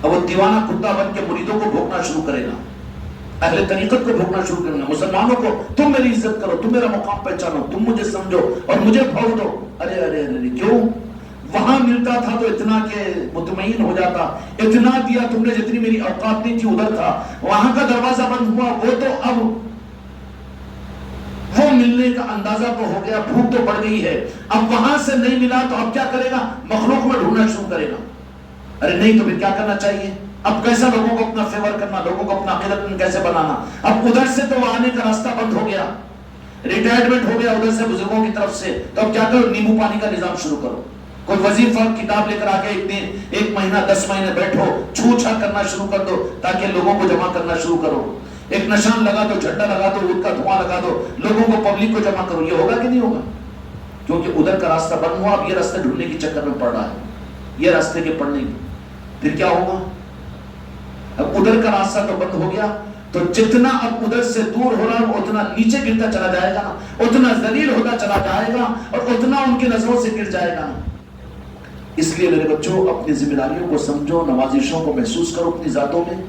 اب وہ دیوانہ کتا بن کے مریدوں کو بھوکنا شروع کرے گا، اہل طریقت کو بھوکنا شروع کرے گا. مسلمانوں کو تم میری عزت کرو، تم میرا مقام پہچانو، تم مجھے سمجھو اور مجھے بھوک دو. ارے ارے ارے کیوں؟ وہاں ملتا تھا تو اتنا کہ مطمئن ہو جاتا، اتنا دیا تم نے جتنی میری اوقات نہیں تھی ادھر تھا. وہاں کا دروازہ بند ہوا، وہ تو اب وہ ملنے کا اندازہ تو ہو گیا، بھوک تو بڑھ گئی ہے. اب وہاں سے نہیں ملا تو اب کیا کرے گا؟ مخلوق میں ڈھونڈنا شروع کرے گا. ارے نہیں تو پھر کیا کرنا چاہیے؟ اب کیسا لوگوں کو اپنا فیور کرنا، لوگوں کو اپنا عقیدت کیسے بنانا. اب ادھر سے تو آنے کا راستہ بند ہو گیا، ریٹائرمنٹ ہو گیا ادھر سے بزرگوں کی طرف سے. تو اب کیا کرو؟ نیمبو پانی کا نظام شروع کرو. کوئی وظیفہ کتاب لے کر آ کے ایک مہینہ 10 مہینے بیٹھو، چھو چھا کرنا شروع کر دو تاکہ لوگوں کو جمع کرنا شروع کرو. ایک نشان لگا دو، جھنڈا لگا دو، ان کا دھواں لگا دو، لوگوں کو پبلک کو جمع کرو. یہ ہوگا کہ نہیں ہوگا؟ کیونکہ ادھر کا راستہ بند ہوا، اب یہ راستہ ڈھونڈنے کی چکر میں پڑ رہا ہے، یہ راستے کے پڑنے کی. پھر کیا ہوگا؟ اب ادھر کا راستہ تو بند ہو گیا تو جتنا اب ادھر سے دور ہو رہا ہے وہ اتنا نیچے گرتا چلا جائے گا نا، اتنا ذلیل ہوتا چلا جائے گا اور اتنا ان کی نظروں سے گر جائے گا نا. اس لیے میرے بچوں اپنی ذمہ داریوں کو سمجھو، نوازشوں کو محسوس کرو اپنی ذاتوں میں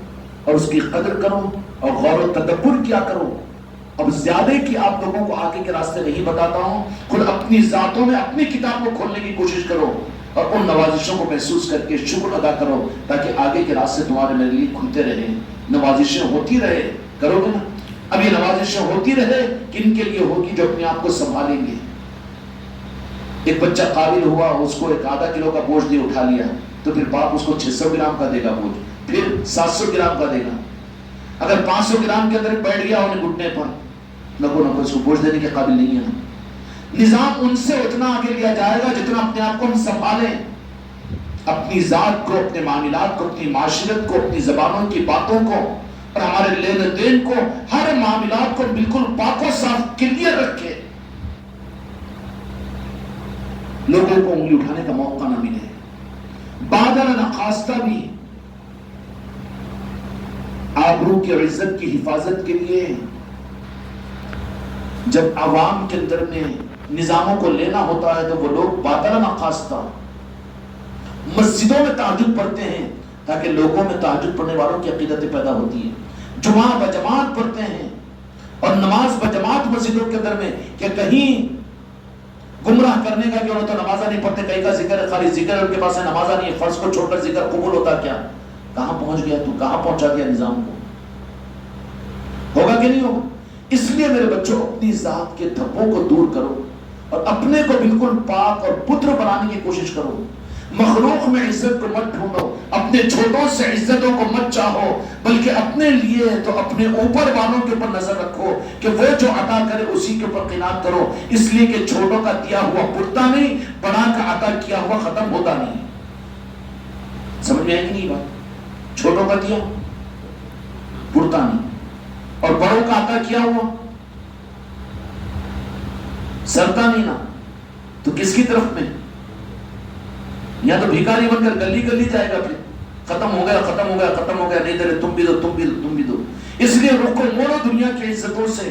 اور اس کی قدر کرو اور غور و تدبر کیا کرو. اب زیادہ کی آپ لوگوں کو آگے کے راستے نہیں بتاتا ہوں، خود اپنی ذاتوں میں اپنی کتاب کو کھولنے کی کوشش کرو اور ان نوازشوں کو محسوس کر کے شکر ادا کرو تاکہ آگے کے راستے تمہارے میرے لیے کھلتے رہیں. نوازشیں ہوتی رہے، کرو گے نا؟ اب یہ نوازشیں ہوتی رہے کن کے لیے ہوگی؟ جو اپنے آپ کو سنبھالیں گے. ایک بچہ قابل ہوا، اس کو ایک آدھا کلو کا بوجھ دے اٹھا لیا تو پھر باپ اس کو 600 گرام کا دے گا بوجھ، پھر 700 گرام کا دے گا. اگر 500 گرام کے اندر بیٹھ گیا انہیں گھٹنے پر، نکو اس کو بوجھ دینے کے قابل نہیں ہے. نظام ان سے اتنا آگے لیا جائے گا جتنا اپنے آپ کو ہم سنبھالیں، اپنی ذات کو، اپنے معاملات کو، اپنی معاشرت کو، اپنی زبانوں کی باتوں کو اور ہمارے لین دین کو، ہر معاملات کو بالکل پاک و صاف کلیئر رکھے. لوگوں کو انگلی اٹھانے کا موقع نہ ملے، بادل نخواستہ بھی آبرو کی عزت کی حفاظت کے لیے جب عوام کے اندر میں نظاموں کو لینا ہوتا ہے تو وہ لوگ باطل ناخواستہ مسجدوں میں تہجد پڑھتے ہیں تاکہ لوگوں میں تہجد پڑھنے والوں کی عقیدتیں پیدا ہوتی ہیں، جمعہ بجماعت پڑھتے ہیں اور نماز بجماعت مسجدوں کے اندر میں کہ کہیں گمراہ کرنے کا کہ انہوں تو نمازہ نہیں پڑھتے، کہیں کا ذکر ہے، خالی ذکر ہے، ان کے پاس نمازہ نہیں ہے، فرض کو چھوڑ کر ذکر قبول ہوتا کیا؟ کہاں پہنچ گیا تو؟ کہاں پہنچا گیا نظام کو؟ ہوگا کہ نہیں ہوگا؟ اس لیے میرے بچوں اپنی ذات کے دھبوں کو دور کرو اور اپنے کو بالکل پاک اور پتر بنانے کی کوشش کرو۔ مخلوق میں عزت کو مت ڈھونڈو، اپنے چھوٹوں سے عزتوں کو مت چاہو، بلکہ اپنے لیے تو اپنے اوپر والوں کے اوپر نظر رکھو کہ وہ جو عطا کرے اسی کے اوپر قناعت کرو، اس لیے کہ چھوٹوں کا دیا ہوا پڑتا نہیں، بڑا کا عطا کیا ہوا ختم ہوتا نہیں۔ سمجھ میں آئے گی نہیں بات؟ چھوٹوں کا دیا پڑتا نہیں اور بڑوں کا عطا کیا ہوا سرتا نہیں نا، تو کس کی طرف میں؟ یا تو بھیکاری بن کر گلی گلی جائے گا، پھر ختم ہو گیا ختم ہو گیا ختم ہو گیا، نہیں دے رہے تم بھی دو تم بھی دو تم بھی دو۔ اس لیے رخ کو موڑو دنیا کی عزتوں سے،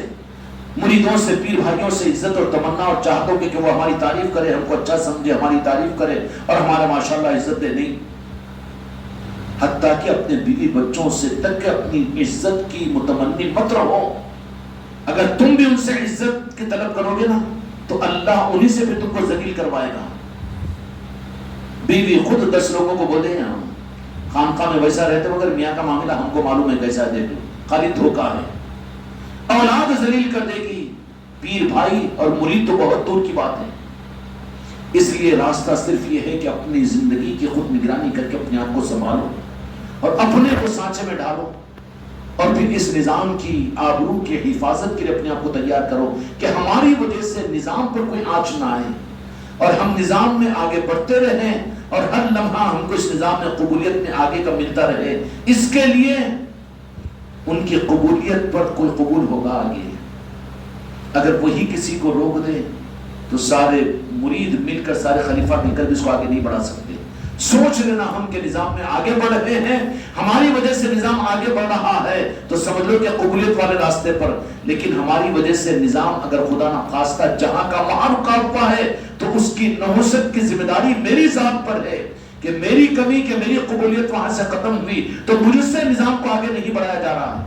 مریدوں سے، پیر بھائیوں سے عزت اور تمنا اور چاہتوں کہ وہ ہماری تعریف کرے، ہم کو اچھا سمجھے، ہماری تعریف کرے اور ہمارا ماشاءاللہ عزت دے، نہیں، حتیٰ کہ اپنے بیوی بچوں سے تک کہ اپنی عزت کی متمنی مت رہو۔ اگر تم بھی ان سے عزت کی طلب کرو گے نا تو اللہ انہی سے بھی تم کو ذلیل کروائے گا۔ بیوی خود 10 لوگوں کو بولے ہیں ہم خانقاہ میں ویسا رہتے مگر میاں کا معاملہ ہم کو معلوم ہے کیسا، دیکھ لو خالی دھوکہ ہے، اولاد ذلیل کر دے گی، پیر بھائی اور مرید تو بہت دور کی بات ہے۔ اس لیے راستہ صرف یہ ہے کہ اپنی زندگی کی خود نگرانی کر کے اپنے آپ کو سنبھالو اور اپنے کو سانچے میں ڈالو اور پھر اس نظام کی آبرو کی حفاظت کے لیے اپنے آپ کو تیار کرو کہ ہماری وجہ سے نظام پر کوئی آنچ نہ آئے اور ہم نظام میں آگے بڑھتے رہیں اور ہر لمحہ ہم کو اس نظام میں قبولیت میں آگے کا ملتا رہے۔ اس کے لیے ان کی قبولیت پر کوئی قبول ہوگا آگے، اگر وہی کسی کو روک دے تو سارے مرید مل کر، سارے خلیفہ مل کر بھی اس کو آگے نہیں بڑھا سکتے۔ سوچ لینا ہم کے نظام میں آگے بڑھ رہے ہیں، ہماری وجہ سے نظام آگے بڑھ رہا ہے تو سمجھ لو کہ قبولیت والے راستے پر، لیکن ہماری وجہ سے نظام اگر خدا نہ خواستہ جہاں کا وہاں رکا ہوا ہے تو اس کی نحوست کی ذمہ داری میری ذات پر ہے کہ میری کمی، کہ میری قبولیت وہاں سے ختم ہوئی تو مجھ سے نظام کو آگے نہیں بڑھایا جا رہا ہے۔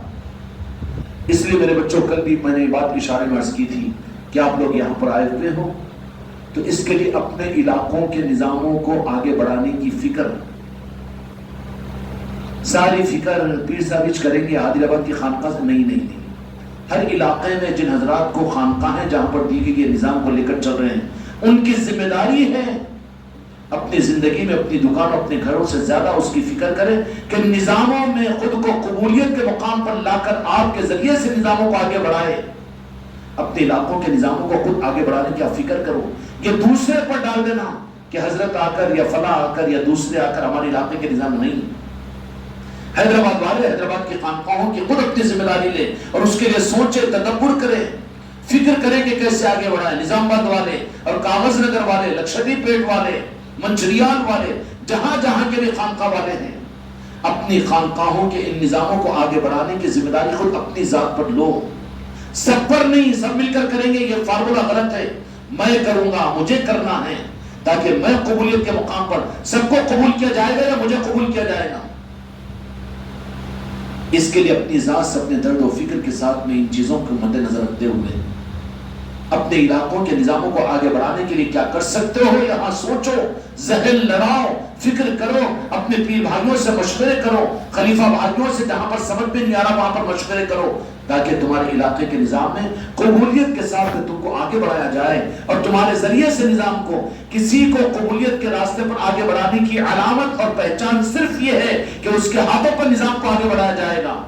اس لیے میرے بچوں کل بھی میں نے یہ بات اشارے میں عرض کی تھی کہ آپ لوگ یہاں پر آئے ہوئے ہو تو اس کے لیے اپنے علاقوں کے نظاموں کو آگے بڑھانے کی فکر، ساری فکر پیر صاحب کریں گے عادل آباد کی خانقاہ سے نہیں۔ ہر علاقے میں جن حضرات کو خانقاہیں جہاں پر دی گئی یہ نظام کو لے کر چل رہے ہیں، ان کی ذمہ داری ہے اپنی زندگی میں، اپنی دکان، اپنے گھروں سے زیادہ اس کی فکر کریں کہ نظاموں میں خود کو قبولیت کے مقام پر لا کر آپ کے ذریعے سے نظاموں کو آگے بڑھائے۔ اپنے علاقوں کے نظاموں کو خود آگے بڑھانے کی فکر کرو، یہ دوسرے پر ڈال دینا کہ حضرت آ کر یا فلاں آ کر یا دوسرے آ کر ہمارے علاقے کے نظام نہیں۔ حیدرآباد والے حیدرآباد کی خانقاہوں کی خود اپنی ذمہ داری لے اور اس کے لیے سوچے، تدبر کرے، فکر کریں کہ کیسے آگے بڑھائیں۔ نظام آباد والے اور کاغذ نگر والے، لکشدیپ پیٹ والے، منچریال والے، جہاں جہاں کے بھی خانقاہ والے ہیں، اپنی خانقاہوں کے ان نظاموں کو آگے بڑھانے کی ذمہ داری خود اپنی ذات پر لو۔ سب پر نہیں، سب مل کر کریں گے یہ فارمولہ غلط ہے۔ میں کروں گا، مجھے کرنا ہے تاکہ میں قبولیت کے مقام پر سب کو قبول کیا جائے گا یا مجھے قبول کیا جائے گا۔ اس کے لیے اپنی ذات سے، اپنے درد و فکر کے ساتھ میں ان چیزوں کو مد نظر رکھتے ہوئے اپنے علاقوں کے نظاموں کو آگے بڑھانے کے لیے کیا کر سکتے ہو یہاں سوچو، ذہن لڑاؤ، فکر کرو، اپنے پیر بھائیوں سے مشورے کرو، خلیفہ بھائیوں سے جہاں پر سمجھ میں نہیں آ رہا وہاں پر مشورے کرو تاکہ تمہارے علاقے کے نظام میں قبولیت کے ساتھ تم کو آگے بڑھایا جائے اور تمہارے ذریعے سے نظام کو، کسی کو قبولیت کے راستے پر آگے بڑھانے کی علامت اور پہچان صرف یہ ہے کہ اس کے ہاتھوں پر نظام کو آگے بڑھایا جائے گا،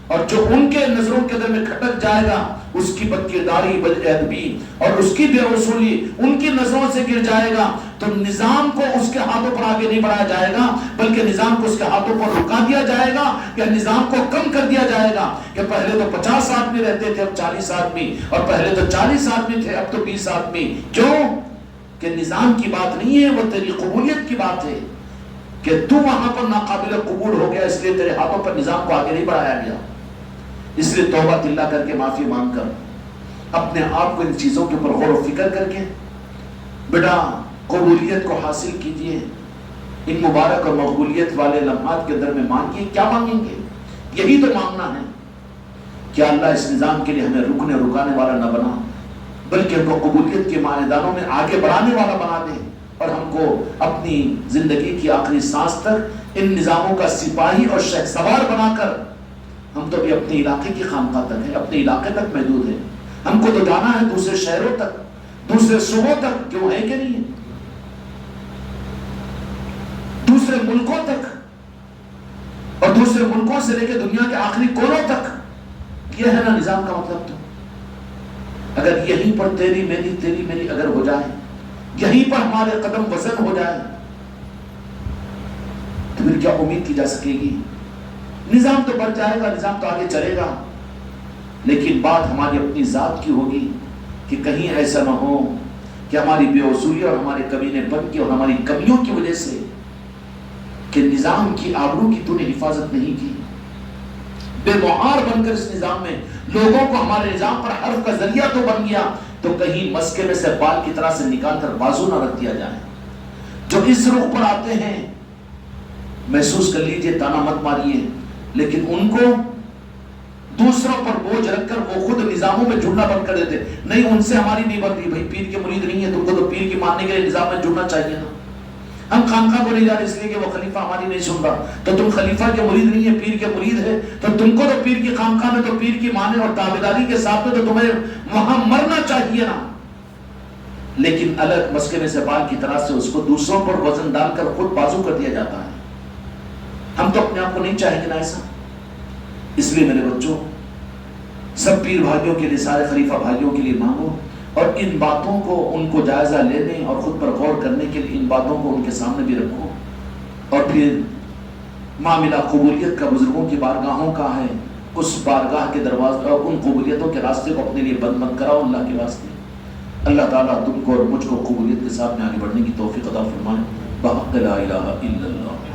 اور جو ان کے نظروں کے اندر میں کھٹک جائے گا اس کی بد کرداری، بد ادبی اور اس کی بے اصولی ان کی نظروں سے گر جائے گا تو نظام کو اس کے ہاتھوں پر آگے نہیں بڑھایا جائے گا بلکہ نظام کو اس کے ہاتھوں پر رکا دیا جائے گا یا نظام کو کم کر دیا جائے گا کہ پہلے تو 50 آدمی رہتے تھے اب 40 آدمی، اور پہلے تو 40 آدمی تھے اب تو 20 آدمی۔ کیوں کہ نظام کی بات نہیں ہے، وہ تیری قبولیت کی بات ہے کہ تو وہاں پر ناقابل قبول ہو گیا، اس لیے تیرے ہاتھوں پر نظام کو آگے نہیں بڑھایا گیا۔ اس لیے توبہ اللہ کر کے معافی مانگ کر اپنے آپ کو ان چیزوں کے اوپر غور و فکر کر کے بیٹا قبولیت کو حاصل کیجئے. ان مبارک اور مقبولیت والے لمحات کے اندر میں مانگیے. کیا مانگیں گے؟ یہی تو مانگنا ہے کہ اللہ اس نظام کے لیے ہمیں رکنے رکانے والا نہ بنا، بلکہ ہم کو قبولیت کے میدانوں میں آگے بڑھانے والا بنا دے، اور ہم کو اپنی زندگی کی آخری سانس تک ان نظاموں کا سپاہی اور شہسوار بنا کر، ہم تو بھی اپنے علاقے کی خانقاہ تک ہیں، اپنے علاقے تک محدود ہیں. ہم کو تو جانا ہے دوسرے شہروں تک، دوسرے صوبوں تک. کیوں ہے کہ نہیں ہے؟ دوسرے ملکوں تک، اور دوسرے ملکوں سے لے کے دنیا کے آخری کونوں تک. یہ ہے نا نظام کا مطلب. تو اگر یہیں پر تیری میری اگر ہو جائے، یہیں پر ہمارے قدم وزن ہو جائے، تو پھر کیا امید کی جا سکے گی؟ نظام تو بڑھ جائے گا، نظام تو آگے چلے گا، لیکن بات ہماری اپنی ذات کی ہوگی کہ کہیں ایسا نہ ہو کہ ہماری بے اصولی اور ہمارے کمینے پن کی اور ہماری کمیوں کی وجہ سے کہ نظام کی آبرو کی تو نے حفاظت نہیں کی، بے معار بن کر اس نظام میں لوگوں کو ہمارے نظام پر حرف کا ذریعہ تو بن گیا، تو کہیں مسکے میں سے بال کی طرح سے نکال کر بازو نہ رکھ دیا جائے. جو اس رخ پر آتے ہیں محسوس کر لیجئے، تانا مت ماریے، لیکن ان کو دوسروں پر بوجھ رکھ کر وہ خود نظاموں میں جڑنا بند کر دیتے. نہیں، ان سے ہماری نہیں بن رہی بھائی، پیر کے مرید نہیں ہے، تم کو تو پیر کی ماننے کے لیے نظام میں جڑنا چاہیے نا. ہم خانقاہ کو نہیں جا رہے اس لیے کہ وہ خلیفہ ہماری نہیں سن رہا، تو تم خلیفہ کے مرید نہیں ہے، پیر کے مرید ہے، تو تم کو تو پیر کی خانقاہ میں تو پیر کی مانے اور تابعداری کے ساتھ میں تو تمہیں وہاں مرنا چاہیے نا. لیکن الگ مسکے میں سے بال کی طرح سے اس کو دوسروں پر وزن ڈال کر خود بازو کر دیا جاتا ہے. ہم تو اپنے آپ کو نہیں چاہیں گے نا ایسا. اس لیے میرے بچوں، سب پیر بھائیوں کے لیے، سارے خلیفہ بھائیوں کے لیے مانگو، اور ان باتوں کو ان کو جائزہ لینے اور خود پر غور کرنے کے لیے ان باتوں کو ان کے سامنے بھی رکھو. اور پھر معاملہ قبولیت کا بزرگوں کی بارگاہوں کا ہے، اس بارگاہ کے دروازے اور ان قبولیتوں کے راستے کو اپنے لیے بند کراؤ اللہ کے واسطے. اللہ تعالیٰ تم کو اور مجھ کو قبولیت کے ساتھ میں آگے بڑھنے کی توفیق عطا فرمائے. بحق لا الہ الا اللہ.